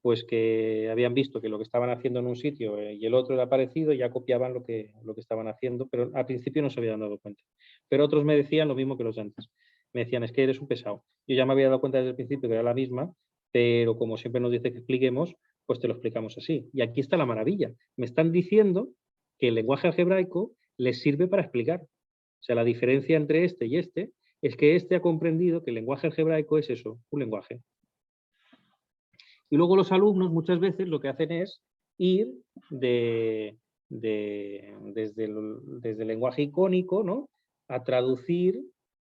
pues que habían visto que lo que estaban haciendo en un sitio y el otro era parecido y ya copiaban lo que estaban haciendo, pero al principio no se habían dado cuenta. Pero otros me decían lo mismo que los de antes. Me decían, es que eres un pesado. Yo ya me había dado cuenta desde el principio que era la misma, pero como siempre nos dice que expliquemos, pues te lo explicamos así. Y aquí está la maravilla. Me están diciendo que el lenguaje algebraico les sirve para explicar. O sea, la diferencia entre este y este es que este ha comprendido que el lenguaje algebraico es eso, un lenguaje. Y luego los alumnos muchas veces lo que hacen es ir desde el lenguaje icónico, ¿no?, a traducir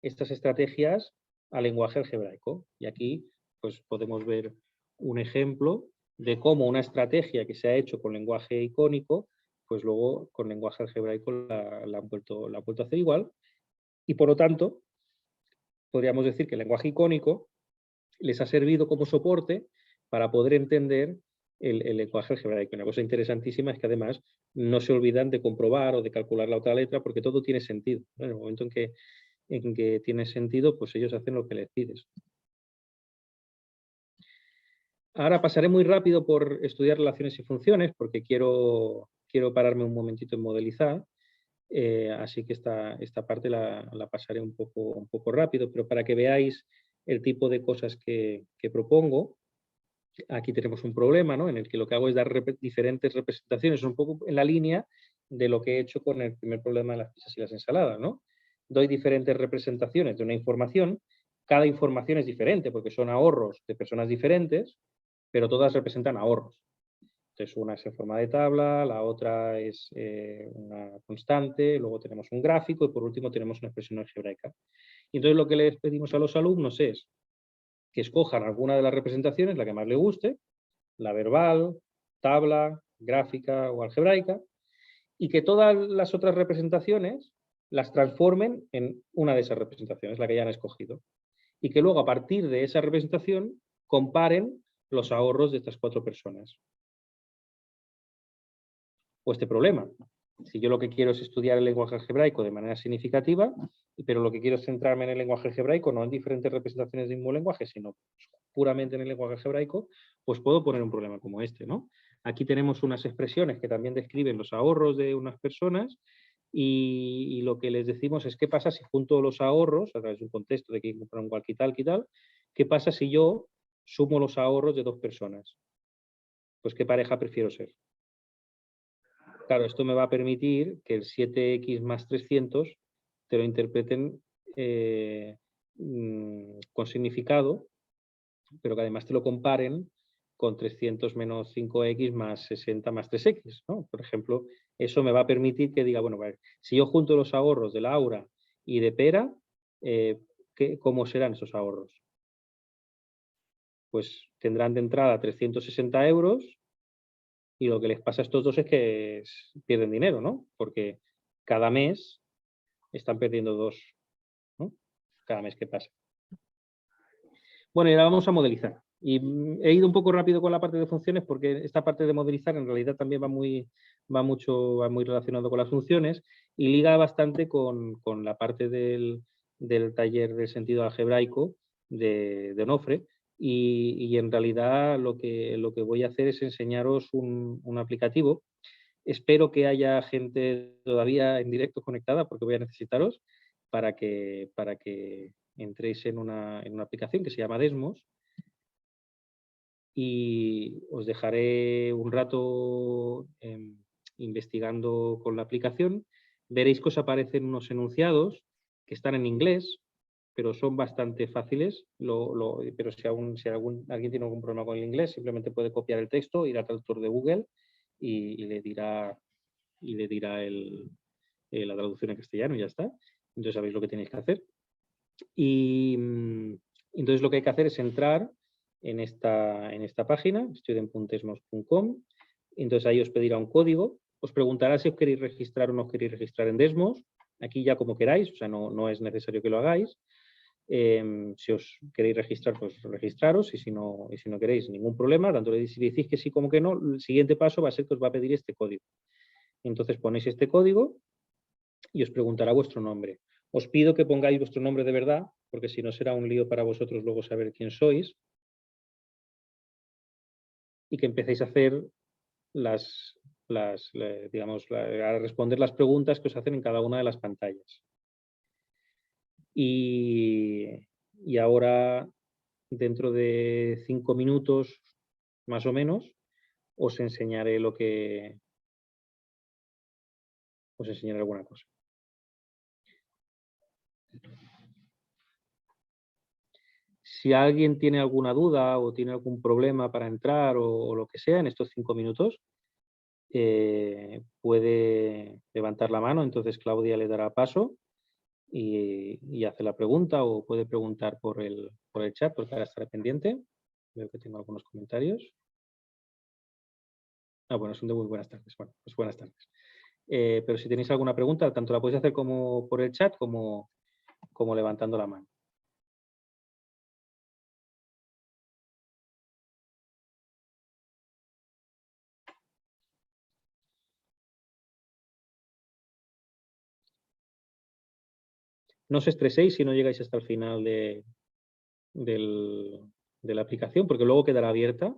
estas estrategias al lenguaje algebraico. Y aquí pues, podemos ver un ejemplo de cómo una estrategia que se ha hecho con lenguaje icónico, pues luego con lenguaje algebraico la han vuelto a hacer igual. Y por lo tanto, podríamos decir que el lenguaje icónico les ha servido como soporte para poder entender el lenguaje algebraico. Una cosa interesantísima es que además no se olvidan de comprobar o de calcular la otra letra porque todo tiene sentido, ¿no? En el momento en que tiene sentido, pues ellos hacen lo que les pides. Ahora pasaré muy rápido por estudiar relaciones y funciones porque quiero pararme un momentito en modelizar. Así que esta parte la pasaré un poco rápido, pero para que veáis el tipo de cosas que propongo, aquí tenemos un problema, ¿no?, en el que lo que hago es dar diferentes representaciones, un poco en la línea de lo que he hecho con el primer problema de las pizzas y las ensaladas, ¿no? Doy diferentes representaciones de una información, cada información es diferente porque son ahorros de personas diferentes, pero todas representan ahorros. Entonces, una es en forma de tabla, la otra es una constante, luego tenemos un gráfico y por último tenemos una expresión algebraica. Y entonces lo que les pedimos a los alumnos es que escojan alguna de las representaciones, la que más les guste, la verbal, tabla, gráfica o algebraica, y que todas las otras representaciones las transformen en una de esas representaciones, la que ya han escogido. Y que luego a partir de esa representación comparen los ahorros de estas 4 personas. O este problema. Si yo lo que quiero es estudiar el lenguaje algebraico de manera significativa, pero lo que quiero es centrarme en el lenguaje algebraico, no en diferentes representaciones de un mismo lenguaje, sino puramente en el lenguaje algebraico, pues puedo poner un problema como este, ¿no? Aquí tenemos unas expresiones que también describen los ahorros de unas personas y lo que les decimos es qué pasa si junto los ahorros, a través de un contexto de que comprar un tal, qué pasa si yo sumo los ahorros de 2 personas. Pues qué pareja prefiero ser. Claro, esto me va a permitir que el 7x más 300 te lo interpreten con significado, pero que además te lo comparen con 300 menos 5x más 60 más 3x, ¿no? Por ejemplo, eso me va a permitir que diga, bueno, vale, si yo junto los ahorros de Laura y de Pera, ¿cómo serán esos ahorros? Pues tendrán de entrada 360 euros y lo que les pasa a estos dos es que pierden dinero, ¿no? Porque cada mes están perdiendo 2, ¿no?, cada mes que pasa. Bueno, y ahora vamos a modelizar. Y he ido un poco rápido con la parte de funciones porque esta parte de modelizar en realidad también va muy relacionado con las funciones y liga bastante con la parte del taller del sentido algebraico de Onofre. Y en realidad lo que voy a hacer es enseñaros un aplicativo. Espero que haya gente todavía en directo conectada porque voy a necesitaros para que entréis en una aplicación que se llama Desmos y os dejaré un rato investigando con la aplicación. Veréis que os aparecen unos enunciados que están en inglés, pero son bastante fáciles. Pero si alguien tiene algún problema con el inglés, simplemente puede copiar el texto, ir al traductor de Google y le dirá la traducción en castellano y ya está. Entonces sabéis lo que tenéis que hacer. Y entonces lo que hay que hacer es entrar en esta página, student.desmos.com. Entonces ahí os pedirá un código os preguntará si os queréis registrar o no os queréis registrar en Desmos. Aquí ya como queráis, o sea, no es necesario que lo hagáis. Si os queréis registrar, pues registraros, y si no queréis, ningún problema. Tanto si decís que sí como que no, el siguiente paso va a ser que os va a pedir este código. Entonces ponéis este código y os preguntará vuestro nombre. Os pido que pongáis vuestro nombre de verdad, porque si no será un lío para vosotros luego saber quién sois. Y que empecéis a hacer a responder las preguntas que os hacen en cada una de las pantallas. Y ahora, dentro de 5 minutos, más o menos, os enseñaré alguna cosa. Si alguien tiene alguna duda o tiene algún problema para entrar o lo que sea en estos 5 minutos, puede levantar la mano, entonces Claudia le dará paso y hace la pregunta, o puede preguntar por el chat, porque ahora estará pendiente. Veo que tengo algunos comentarios. Bueno, son de muy buenas tardes. Bueno, pues buenas tardes. Pero si tenéis alguna pregunta, tanto la podéis hacer como por el chat como levantando la mano. No os estreséis si no llegáis hasta el final de la aplicación, porque luego quedará abierta,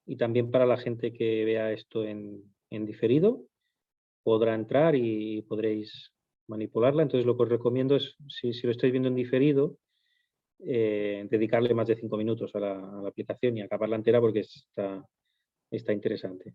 y también para la gente que vea esto en diferido podrá entrar y podréis manipularla. Entonces lo que os recomiendo es, si lo estáis viendo en diferido, dedicarle más de 5 minutos a la aplicación y acabarla entera, porque está interesante.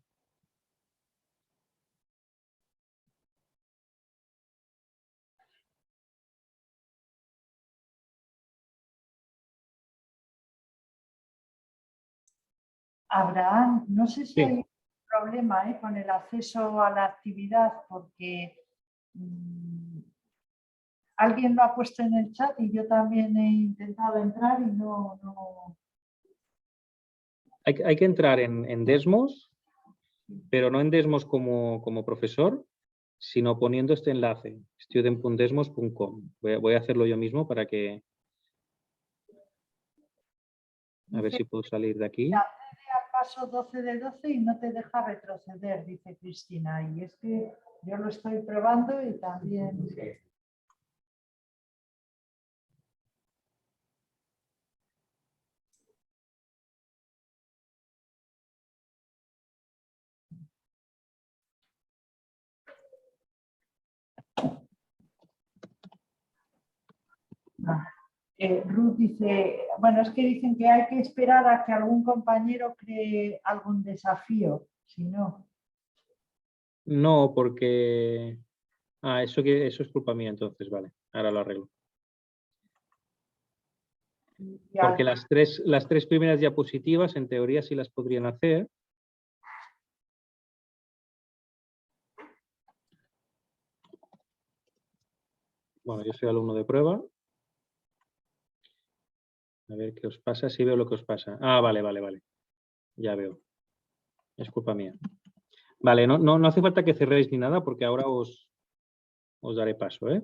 Abraham, no sé si Sí. hay un problema con el acceso a la actividad, porque alguien lo ha puesto en el chat y yo también he intentado entrar y no... Hay que entrar en Desmos, pero no en Desmos como profesor, sino poniendo este enlace, student.desmos.com. Voy a hacerlo yo mismo para que... A ver si puedo salir de aquí. Accede al paso 12 de 12 y no te deja retroceder, dice Cristina. Y es que yo lo estoy probando y también... Ruth dice, bueno, es que dicen que hay que esperar a que algún compañero cree algún desafío, si no. No, porque... eso es culpa mía entonces, vale. Ahora lo arreglo. Porque las tres primeras diapositivas, en teoría, sí las podrían hacer. Bueno, yo soy alumno de prueba. A ver qué os pasa, si veo lo que os pasa. Vale. Ya veo. Es culpa mía. Vale, no hace falta que cerréis ni nada, porque ahora os daré paso, ¿eh?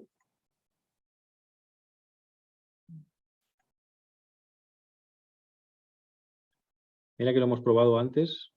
Mira que lo hemos probado antes.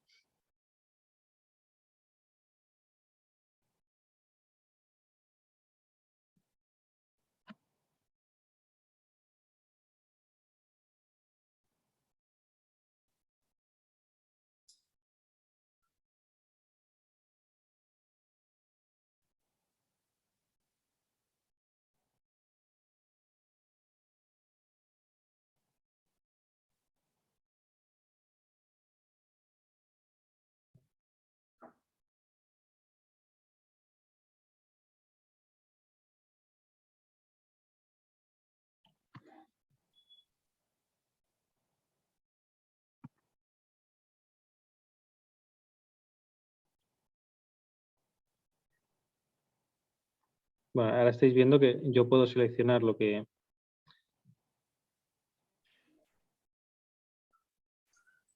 Bueno, ahora estáis viendo que yo puedo seleccionar lo que...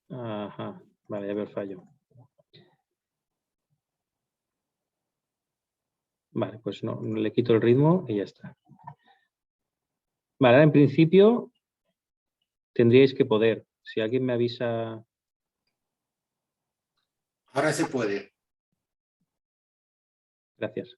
Ajá, vale, ya veo el fallo. Vale, pues no, le quito el ritmo y ya está. Vale, ahora en principio tendríais que poder. Si alguien me avisa... Ahora se puede. Gracias.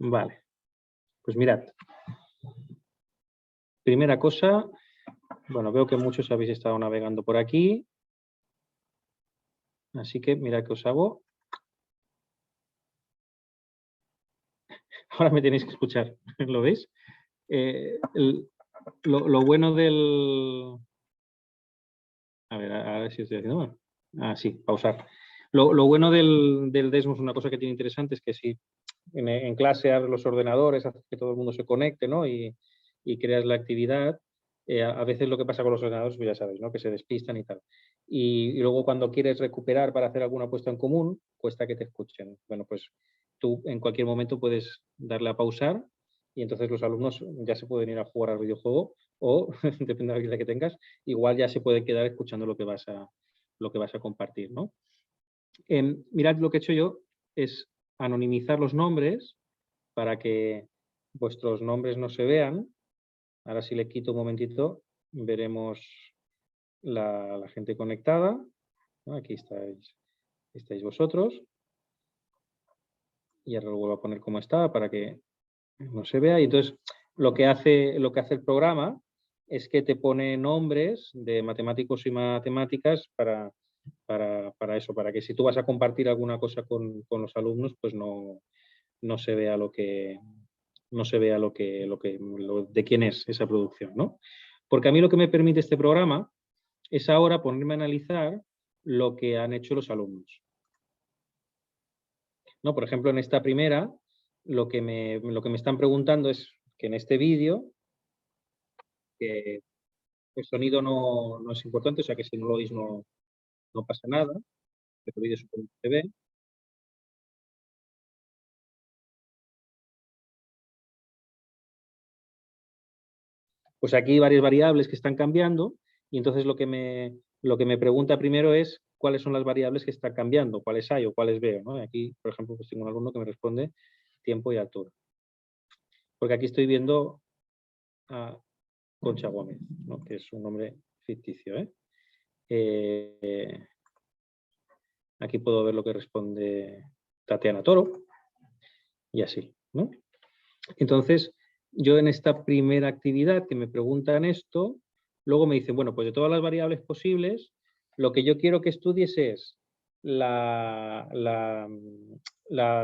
Vale, pues mirad. Primera cosa, bueno, veo que muchos habéis estado navegando por aquí. Así que mirad que os hago. Ahora me tenéis que escuchar, ¿lo veis? Lo bueno del... A ver si estoy haciendo mal. Ah, sí, pausar. Lo bueno del Desmos, una cosa que tiene interesante es que si en clase abres los ordenadores, haces que todo el mundo se conecte, ¿no? Y creas la actividad. A veces lo que pasa con los ordenadores, pues ya sabéis, ¿no? Que se despistan y tal. Y luego cuando quieres recuperar para hacer alguna puesta en común, cuesta que te escuchen. Bueno, pues tú en cualquier momento puedes darle a pausar y entonces los alumnos ya se pueden ir a jugar al videojuego o, depende de la habilidad que tengas, igual ya se pueden quedar escuchando lo que vas a compartir, ¿no? Mirad, lo que he hecho yo es anonimizar los nombres para que vuestros nombres no se vean. Ahora si le quito un momentito, veremos la gente conectada. Aquí estáis vosotros. Y ahora lo vuelvo a poner como está para que no se vea. Y entonces lo que hace el programa es que te pone nombres de matemáticos y matemáticas para eso, para que si tú vas a compartir alguna cosa con los alumnos, pues no se vea de quién es esa producción, ¿no? Porque a mí lo que me permite este programa es ahora ponerme a analizar lo que han hecho los alumnos, ¿no? Por ejemplo, en esta primera, lo que me están preguntando es que en este vídeo, que el sonido no es importante, o sea que si no lo oís no pasa nada, pero el vídeo supongo que se ve. Pues aquí hay varias variables que están cambiando y entonces lo que me pregunta primero es cuáles son las variables que están cambiando, cuáles hay o cuáles veo, ¿no? Aquí, por ejemplo, pues tengo un alumno que me responde tiempo y altura. Porque aquí estoy viendo a Concha Gómez, ¿no? Que es un nombre ficticio, aquí puedo ver lo que responde Tatiana Toro y así, ¿no? Entonces, yo en esta primera actividad que me preguntan esto, luego me dicen, bueno, pues de todas las variables posibles, lo que yo quiero que estudies es la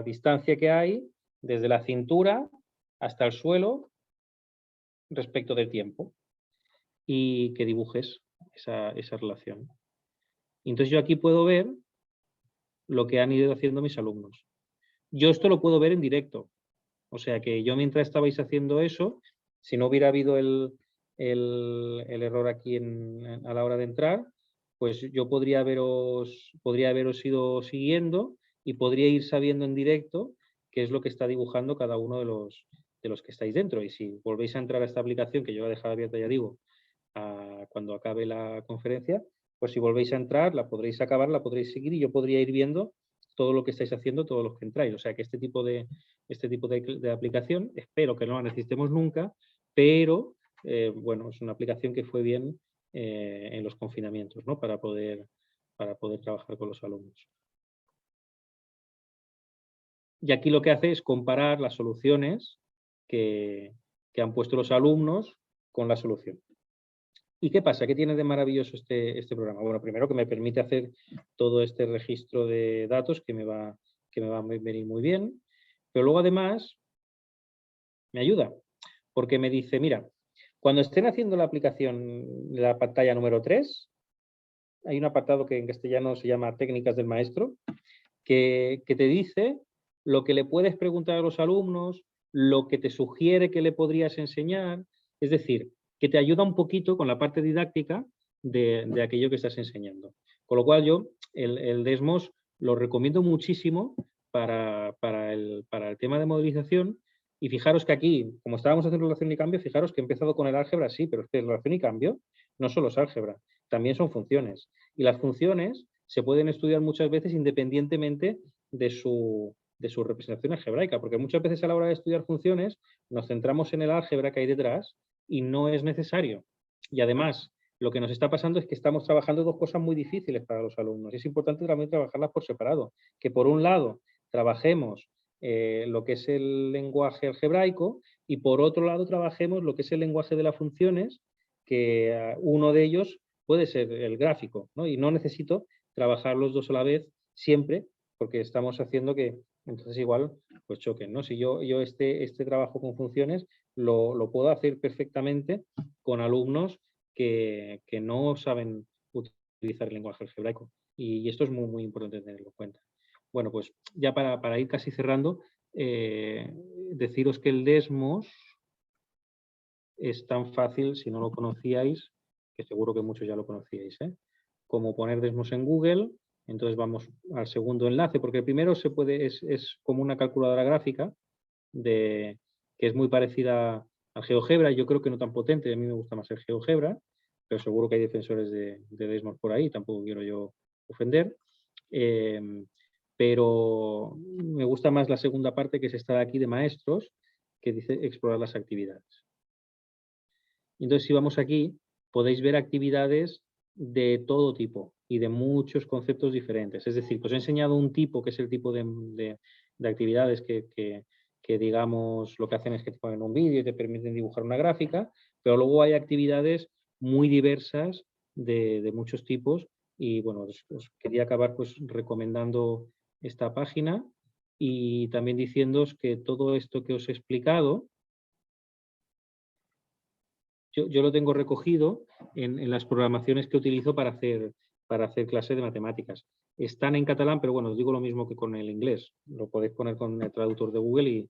distancia que hay desde la cintura hasta el suelo respecto del tiempo y que dibujes esa relación. Entonces yo aquí puedo ver lo que han ido haciendo mis alumnos. Yo esto lo puedo ver en directo. O sea que yo mientras estabais haciendo eso, si no hubiera habido el error aquí a la hora de entrar, pues yo podría haberos ido siguiendo y podría ir sabiendo en directo qué es lo que está dibujando cada uno de los que estáis dentro. Y si volvéis a entrar a esta aplicación, que yo la he dejado abierta, ya digo, cuando acabe la conferencia, pues si volvéis a entrar, la podréis acabar, la podréis seguir y yo podría ir viendo todo lo que estáis haciendo, todos los que entráis. O sea que este tipo de aplicación, espero que no la necesitemos nunca, pero bueno, es una aplicación que fue bien en los confinamientos, ¿no? Para poder trabajar con los alumnos. Y aquí lo que hace es comparar las soluciones que han puesto los alumnos con la solución. ¿Y qué pasa? ¿Qué tiene de maravilloso este programa? Bueno, primero que me permite hacer todo este registro de datos que me va a venir muy bien, pero luego además me ayuda, porque me dice, mira, cuando estén haciendo la aplicación, la pantalla número 3, hay un apartado que en castellano se llama Técnicas del Maestro, que te dice lo que le puedes preguntar a los alumnos, lo que te sugiere que le podrías enseñar, es decir, que te ayuda un poquito con la parte didáctica de aquello que estás enseñando. Con lo cual yo el Desmos lo recomiendo muchísimo para el tema de modelización. Y fijaros que aquí, como estábamos haciendo relación y cambio, fijaros que he empezado con el álgebra, sí, pero es que relación y cambio no solo es álgebra, también son funciones. Y las funciones se pueden estudiar muchas veces independientemente de su representación algebraica, porque muchas veces a la hora de estudiar funciones nos centramos en el álgebra que hay detrás y no es necesario. Y además, lo que nos está pasando es que estamos trabajando dos cosas muy difíciles para los alumnos. Es importante también trabajarlas por separado. Que por un lado trabajemos lo que es el lenguaje algebraico y por otro lado trabajemos lo que es el lenguaje de las funciones, que uno de ellos puede ser el gráfico, ¿no? Y no necesito trabajar los dos a la vez siempre, porque estamos haciendo que entonces igual pues choquen, ¿no? Si yo este trabajo con funciones lo puedo hacer perfectamente con alumnos que no saben utilizar el lenguaje algebraico. Y esto es muy, muy importante tenerlo en cuenta. Bueno, pues ya para ir casi cerrando, deciros que el Desmos es tan fácil, si no lo conocíais, que seguro que muchos ya lo conocíais, como poner Desmos en Google. Entonces vamos al segundo enlace, porque el primero es como una calculadora gráfica que es muy parecida al GeoGebra. Yo creo que no tan potente, a mí me gusta más el GeoGebra, pero seguro que hay defensores de Desmos por ahí, tampoco quiero yo ofender. Pero me gusta más la segunda parte, que es esta de aquí de maestros, que dice explorar las actividades. Entonces, si vamos aquí, podéis ver actividades de todo tipo y de muchos conceptos diferentes. Es decir, os he enseñado un tipo, que es el tipo de actividades que digamos, lo que hacen es que te ponen un vídeo y te permiten dibujar una gráfica, pero luego hay actividades muy diversas de muchos tipos. Y bueno, os quería acabar pues recomendando esta página y también diciéndoos que todo esto que os he explicado, yo lo tengo recogido en las programaciones que utilizo para hacer clases de matemáticas. Están en catalán, pero bueno, os digo lo mismo que con el inglés. Lo podéis poner con el traductor de Google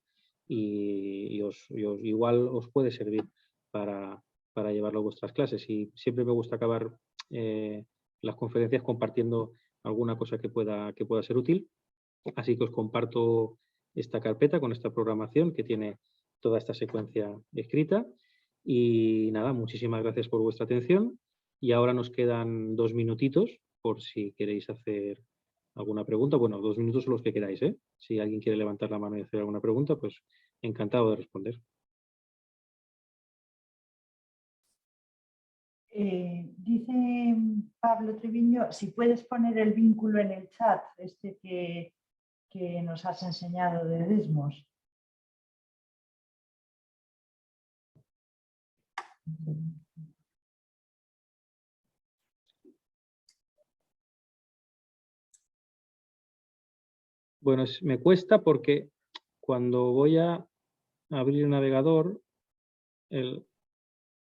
y igual os puede servir para llevarlo a vuestras clases. Y siempre me gusta acabar las conferencias compartiendo alguna cosa que pueda ser útil. Así que os comparto esta carpeta con esta programación que tiene toda esta secuencia escrita. Y nada, muchísimas gracias por vuestra atención. Y ahora nos quedan 2 minutitos por si queréis hacer alguna pregunta. Bueno, 2 minutos son los que queráis, ¿eh? Si alguien quiere levantar la mano y hacer alguna pregunta, pues encantado de responder. Dice Pablo Treviño, si puedes poner el vínculo en el chat, que nos has enseñado de Desmos. Bueno, me cuesta porque cuando voy a abrir el navegador,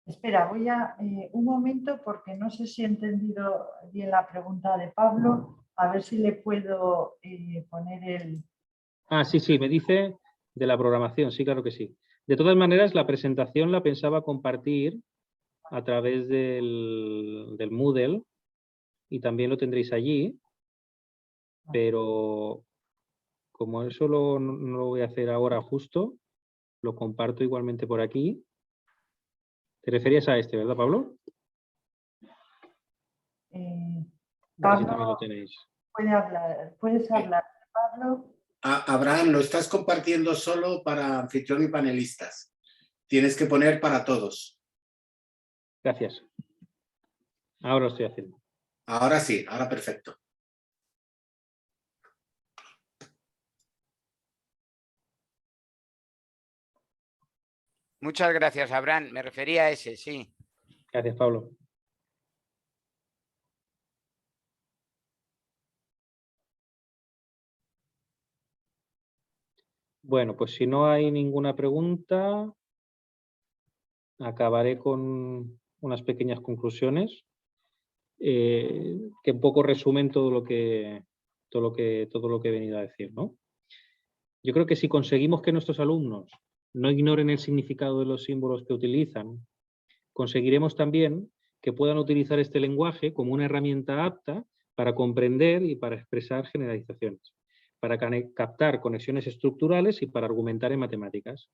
Espera, voy a un momento porque no sé si he entendido bien la pregunta de Pablo. A ver si le puedo poner el... Ah, sí, me dice de la programación, sí, claro que sí. De todas maneras, la presentación la pensaba compartir a través del Moodle y también lo tendréis allí, pero como eso no lo voy a hacer ahora justo, lo comparto igualmente por aquí. Te referías a este, ¿verdad, Pablo? A ver si también lo tenéis. Puedes hablar, Pablo. Abraham, lo estás compartiendo solo para anfitrión y panelistas. Tienes que poner para todos. Gracias. Ahora lo estoy haciendo. Ahora sí, ahora perfecto. Muchas gracias, Abraham. Me refería a ese, sí. Gracias, Pablo. Bueno, pues si no hay ninguna pregunta, acabaré con unas pequeñas conclusiones. que un poco resumen todo lo que he venido a decir, ¿no? Yo creo que si conseguimos que nuestros alumnos no ignoren el significado de los símbolos que utilizan, conseguiremos también que puedan utilizar este lenguaje como una herramienta apta para comprender y para expresar generalizaciones, para captar conexiones estructurales y para argumentar en matemáticas.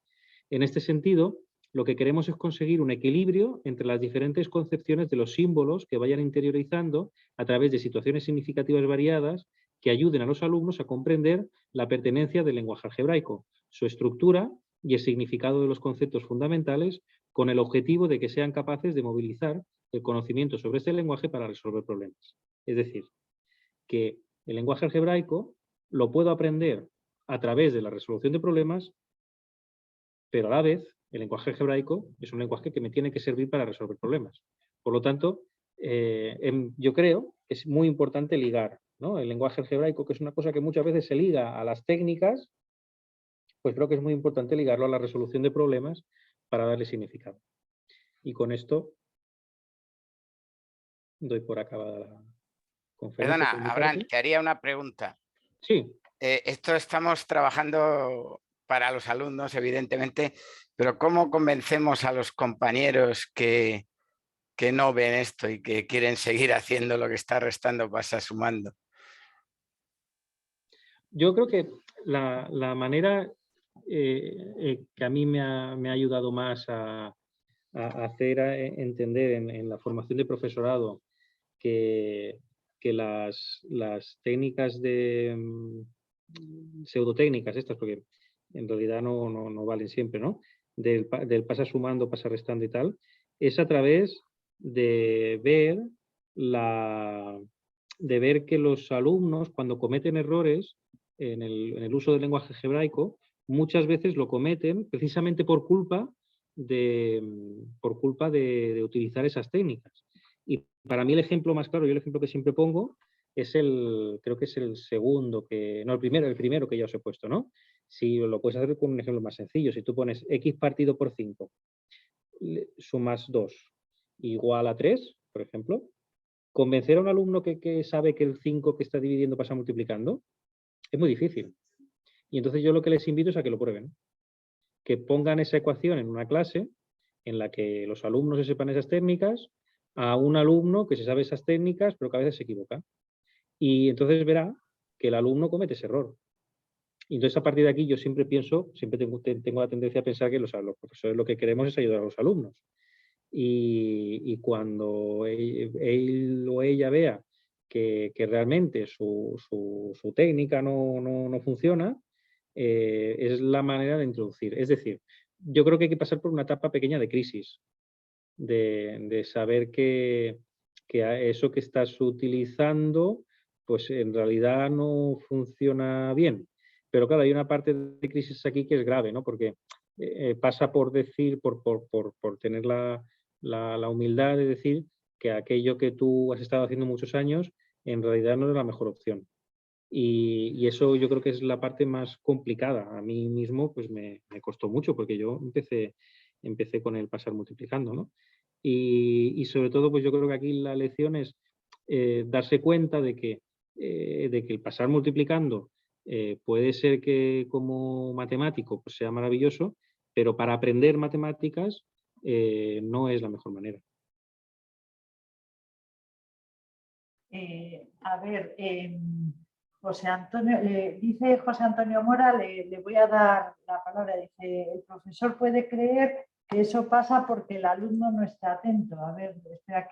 En este sentido, lo que queremos es conseguir un equilibrio entre las diferentes concepciones de los símbolos que vayan interiorizando a través de situaciones significativas variadas que ayuden a los alumnos a comprender la pertenencia del lenguaje algebraico, su estructura y el significado de los conceptos fundamentales, con el objetivo de que sean capaces de movilizar el conocimiento sobre este lenguaje para resolver problemas. Es decir, que el lenguaje algebraico lo puedo aprender a través de la resolución de problemas, pero a la vez el lenguaje algebraico es un lenguaje que me tiene que servir para resolver problemas. Por lo tanto, yo creo que es muy importante ligar, ¿no? El lenguaje algebraico, que es una cosa que muchas veces se liga a las técnicas, pues creo que es muy importante ligarlo a la resolución de problemas para darle significado. Y con esto doy por acabada la conferencia. Perdona, Abraham, te haría una pregunta. Sí. Esto estamos trabajando para los alumnos, evidentemente, pero ¿cómo convencemos a los compañeros que no ven esto y que quieren seguir haciendo lo que está restando pasa sumando? Yo creo que la manera que a mí me ha ayudado más a hacer entender en la formación de profesorado que las técnicas pseudotécnicas estas, porque en realidad no valen siempre, ¿no? Del pasa sumando, pasa restando y tal, es a través de ver que los alumnos, cuando cometen errores en el uso del lenguaje algebraico, muchas veces lo cometen precisamente por culpa de utilizar esas técnicas. Y para mí el ejemplo más claro, yo el ejemplo que siempre pongo, creo que es el segundo, el primero que ya os he puesto, ¿no? Si lo puedes hacer con un ejemplo más sencillo, si tú pones x partido por 5, sumas 2 igual a 3, por ejemplo, convencer a un alumno que sabe que el 5 que está dividiendo pasa multiplicando, es muy difícil. Y entonces yo lo que les invito es a que lo prueben, que pongan esa ecuación en una clase en la que los alumnos se sepan esas técnicas, a un alumno que se sabe esas técnicas, pero que a veces se equivoca. Y entonces verá que el alumno comete ese error. Y entonces a partir de aquí yo siempre tengo la tendencia a pensar que los profesores lo que queremos es ayudar a los alumnos. Y cuando él o ella vea que realmente su técnica no funciona, es la manera de introducir. Es decir, yo creo que hay que pasar por una etapa pequeña de crisis, de saber que eso que estás utilizando, pues en realidad no funciona bien. Pero claro, hay una parte de crisis aquí que es grave, ¿no? Porque pasa por decir, por tener la humildad de decir que aquello que tú has estado haciendo muchos años en realidad no es la mejor opción. Y eso yo creo que es la parte más complicada. A mí mismo pues me costó mucho porque yo empecé con el pasar multiplicando, ¿no? Y sobre todo pues yo creo que aquí la lección es darse cuenta de que el pasar multiplicando puede ser que como matemático pues sea maravilloso, pero para aprender matemáticas no es la mejor manera. A ver, José Antonio, dice José Antonio Mora, le voy a dar la palabra, dice, el profesor puede creer que eso pasa porque el alumno no está atento. A ver, espera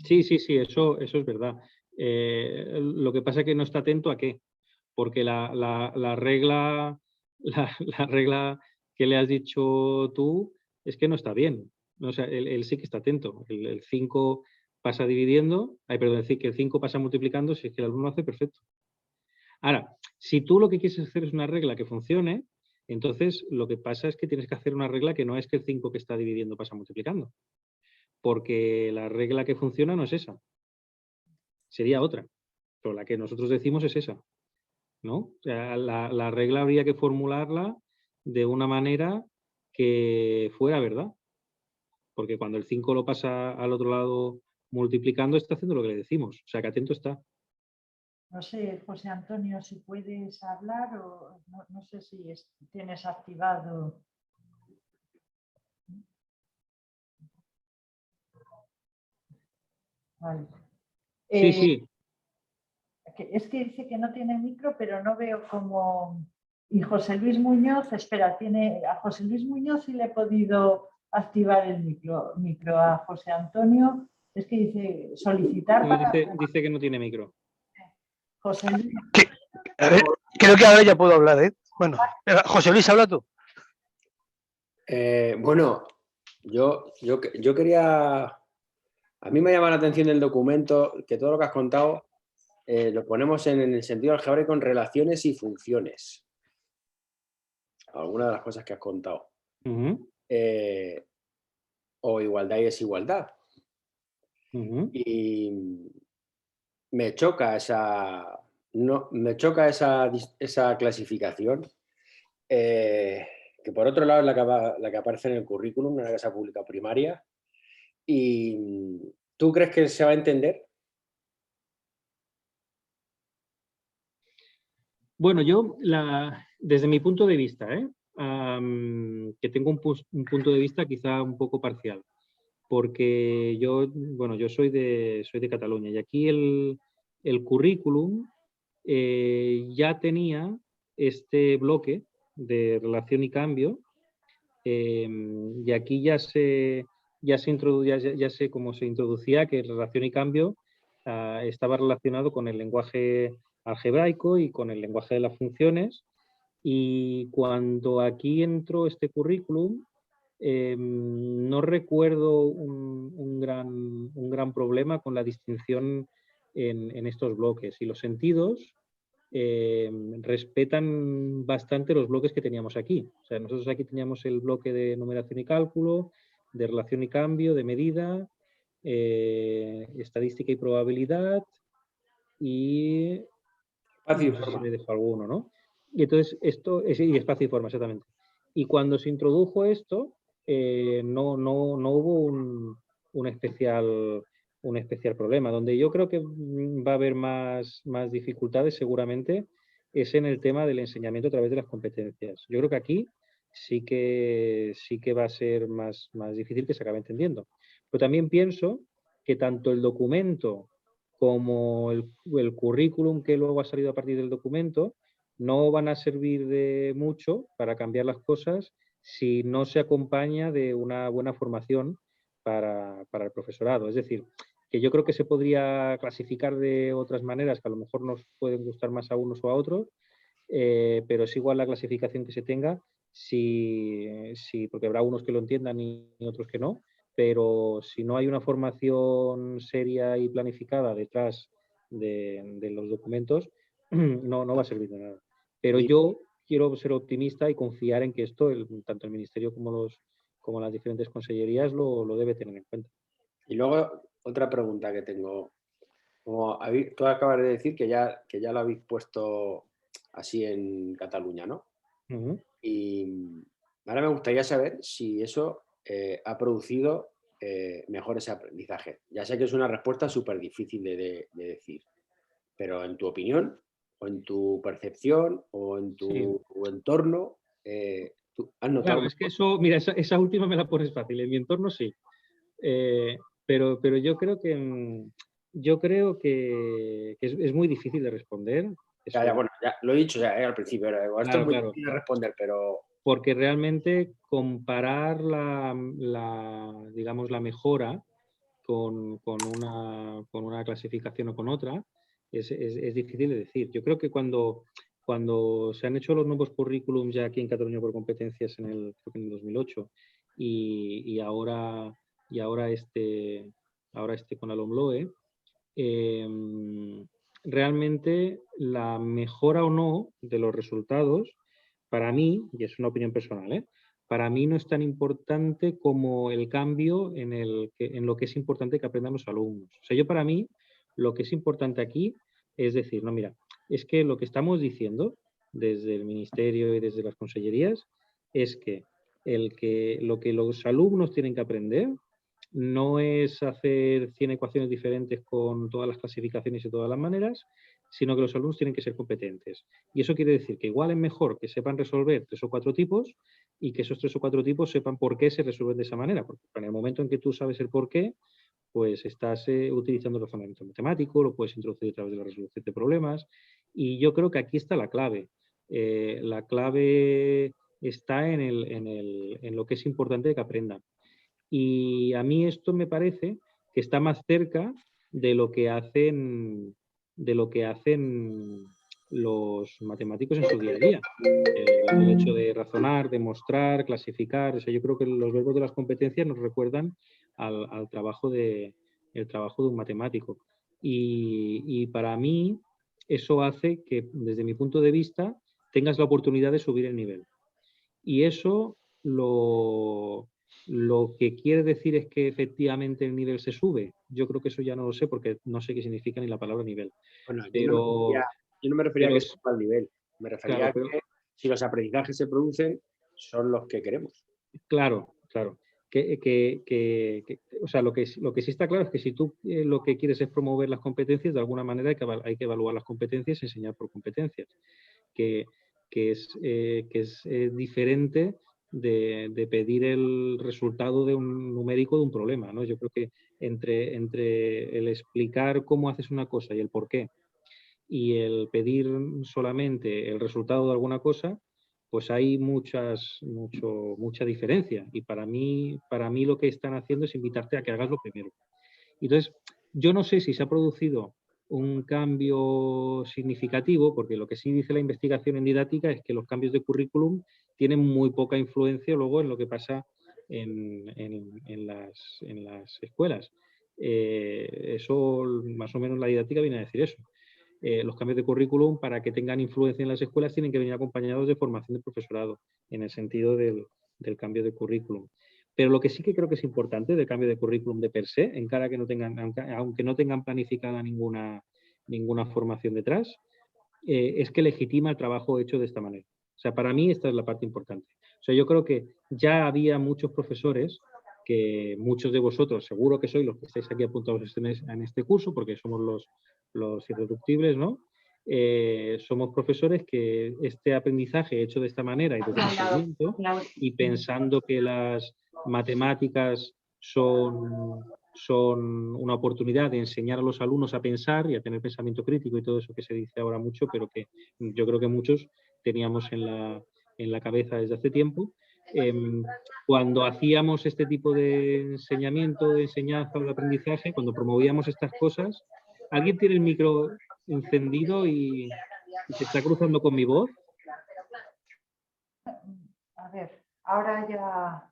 Sí, eso es verdad. Lo que pasa es que no está atento a qué, porque la regla que le has dicho tú es que no está bien. O sea, él sí que está atento. El 5 pasa dividiendo, decir que el 5 pasa multiplicando, si es que el alumno lo hace perfecto. Ahora, si tú lo que quieres hacer es una regla que funcione, entonces lo que pasa es que tienes que hacer una regla que no es que el 5 que está dividiendo pasa multiplicando. Porque la regla que funciona no es esa. Sería otra. Pero la que nosotros decimos es esa, ¿no? O sea, la regla habría que formularla de una manera que fuera verdad. porque cuando el 5 lo pasa al otro lado multiplicando, está haciendo lo que le decimos. O sea, que atento está. No sé, José Antonio, si puedes hablar o no sé si tienes activado. Vale. Sí. Es que dice que no tiene micro, pero no veo cómo. Y José Luis Muñoz, espera, a José Luis Muñoz sí le he podido activar el micro a José Antonio. Es que dice solicitar para. Dice que no tiene micro. José Luis. A ver, creo que ahora ya puedo hablar, ¿eh? Bueno, José Luis, habla tú. Bueno, yo quería... A mí me llama la atención el documento, que todo lo que has contado lo ponemos en el sentido algebraico en relaciones y funciones. Algunas de las cosas que has contado. O igualdad y desigualdad. Y me choca esa clasificación, que por otro lado es la que aparece en el currículum, en la casa pública primaria. ¿Y tú crees que se va a entender? Bueno, yo, desde mi punto de vista, que tengo un punto de vista quizá un poco parcial, porque yo soy de Cataluña y aquí el currículum ya tenía este bloque de relación y cambio, y aquí ya sé cómo se introducía que relación y cambio estaba relacionado con el lenguaje algebraico y con el lenguaje de las funciones, y cuando aquí entró este currículum no recuerdo un gran problema con la distinción en estos bloques, y los sentidos respetan bastante los bloques que teníamos aquí. O sea, nosotros aquí teníamos el bloque de numeración y cálculo, de relación y cambio, de medida, estadística y probabilidad, y Espacio y no sé si forma. me dejo alguno, ¿no? Y entonces esto es y espacio y forma, exactamente. Y cuando se introdujo esto, no hubo un especial problema. Donde yo creo que va a haber más dificultades seguramente es en el tema del enseñamiento a través de las competencias. Yo creo que aquí sí que va a ser más difícil que se acabe entendiendo. Pero también pienso que tanto el documento como el currículum que luego ha salido a partir del documento no van a servir de mucho para cambiar las cosas si no se acompaña de una buena formación para el profesorado. Es decir, que yo creo que se podría clasificar de otras maneras que a lo mejor nos pueden gustar más a unos o a otros, pero es igual la clasificación que se tenga, porque habrá unos que lo entiendan y otros que no, pero si no hay una formación seria y planificada detrás de los documentos, no va a servir de nada. Pero yo quiero ser optimista y confiar en que esto, tanto el Ministerio como las diferentes consellerías lo debe tener en cuenta. Y luego, otra pregunta que tengo. Como tú acabas de decir que ya lo habéis puesto así en Cataluña, ¿no? Y ahora me gustaría saber si eso ha producido mejores aprendizajes. Ya sé que es una respuesta súper difícil de decir, pero en tu opinión, o en tu percepción, o en tu entorno, ¿tú has notado? Claro, es que eso, mira, esa última me la pones fácil. En mi entorno sí. Pero yo creo que es muy difícil de responder. Bueno, ya lo he dicho ya al principio. Esto es muy difícil de responder, pero... Porque realmente comparar digamos, la mejora con una clasificación o con otra es difícil de decir. Yo creo que cuando se han hecho los nuevos currículums ya aquí en Cataluña por competencias creo que en el 2008 y ahora este con la LOMLOE, realmente la mejora o no de los resultados, para mí, y es una opinión personal, para mí no es tan importante como el cambio en lo que es importante que aprendan los alumnos. O sea, para mí, lo que es importante aquí es decir, no, mira, es que lo que estamos diciendo desde el Ministerio y desde las consellerías es que lo que los alumnos tienen que aprender no es hacer 100 ecuaciones diferentes con todas las clasificaciones y todas las maneras, sino que los alumnos tienen que ser competentes. Y eso quiere decir que igual es mejor que sepan resolver 3 o 4 tipos y que esos 3 o 4 tipos sepan por qué se resuelven de esa manera. Porque en el momento en que tú sabes el por qué, pues estás utilizando el razonamiento matemático, lo puedes introducir a través de la resolución de problemas. Y yo creo que aquí está la clave. La clave está en lo que es importante que aprendan. Y a mí esto me parece que está más cerca de lo que hacen los matemáticos en su día a día. El hecho de razonar, demostrar, clasificar. O sea, yo creo que los verbos de las competencias nos recuerdan al trabajo de un matemático. Y para mí eso hace que, desde mi punto de vista, tengas la oportunidad de subir el nivel. Y eso lo que quiere decir es que efectivamente el nivel se sube. Yo creo que eso ya no lo sé porque no sé qué significa ni la palabra nivel. Bueno, pero, yo no me refería a que suba el nivel. Me refería claro, a que si los aprendizajes se producen, son los que queremos. Claro. O sea, lo que sí está claro es que si tú lo que quieres es promover las competencias, de alguna manera hay que evaluar las competencias y enseñar por competencias, que es diferente de pedir el resultado de un numérico de un problema, ¿no? Yo creo que entre el explicar cómo haces una cosa y el por qué, y el pedir solamente el resultado de alguna cosa, pues hay mucha diferencia. Y para mí lo que están haciendo es invitarte a que hagas lo primero. Entonces, yo no sé si se ha producido un cambio significativo, porque lo que sí dice la investigación en didáctica es que los cambios de currículum tienen muy poca influencia luego en lo que pasa en las escuelas. Eso, más o menos, la didáctica viene a decir eso. Los cambios de currículum, para que tengan influencia en las escuelas, tienen que venir acompañados de formación de profesorado, en el sentido del cambio de currículum. Pero lo que sí que creo que es importante del cambio de currículum de per se, aunque no tengan planificada ninguna formación detrás, es que legitima el trabajo hecho de esta manera. O sea, para mí esta es la parte importante. O sea, yo creo que ya había muchos profesores, que muchos de vosotros seguro que sois los que estáis aquí apuntados en este curso, porque somos los irreductibles, ¿no? Somos profesores que este aprendizaje hecho de esta manera y desde el conocimiento, y pensando que las matemáticas son una oportunidad de enseñar a los alumnos a pensar y a tener pensamiento crítico y todo eso que se dice ahora mucho, pero que yo creo que muchos teníamos en la cabeza desde hace tiempo. Cuando hacíamos este tipo de enseñamiento, de enseñanza o de aprendizaje, cuando promovíamos estas cosas, ¿alguien tiene el micro encendido y se está cruzando con mi voz? A ver, ahora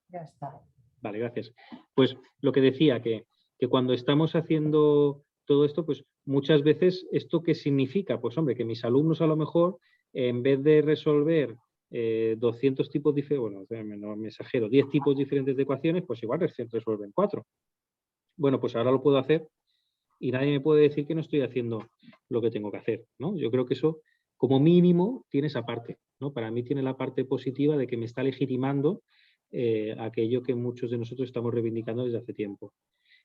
ya está. Vale, gracias. Pues lo que decía, que cuando estamos haciendo todo esto, pues muchas veces, ¿esto qué significa? Pues hombre, que mis alumnos a lo mejor, en vez de resolver 200 tipos diferentes, bueno, no me exagero, 10 tipos diferentes de ecuaciones, pues igual resuelven 4. Bueno, pues ahora lo puedo hacer y nadie me puede decir que no estoy haciendo lo que tengo que hacer, ¿no? Yo creo que eso, como mínimo, tiene esa parte, ¿no? Para mí tiene la parte positiva de que me está legitimando aquello que muchos de nosotros estamos reivindicando desde hace tiempo.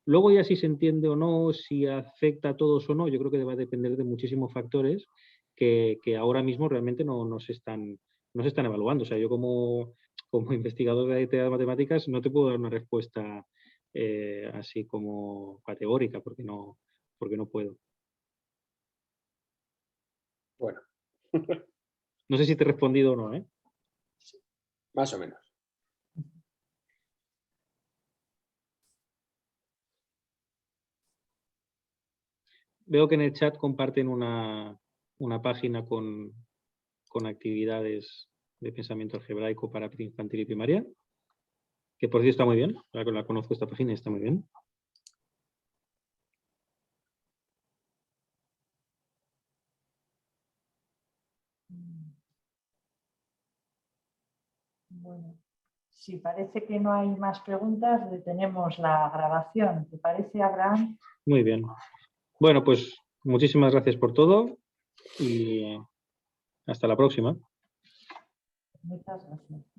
Luego ya si se entiende o no, si afecta a todos o no, yo creo que va a depender de muchísimos factores que ahora mismo realmente no se están evaluando. O sea, yo como investigador de matemáticas no te puedo dar una respuesta así como categórica, porque no puedo. Bueno. No sé si te he respondido o no, ¿eh? Más o menos. Veo que en el chat comparten una página con actividades de pensamiento algebraico para infantil y primaria, que por cierto está muy bien. La conozco, esta página, está muy bien. Bueno, si parece que no hay más preguntas, detenemos la grabación. ¿Te parece, Abraham? Muy bien. Bueno, pues muchísimas gracias por todo y hasta la próxima. Muchas gracias.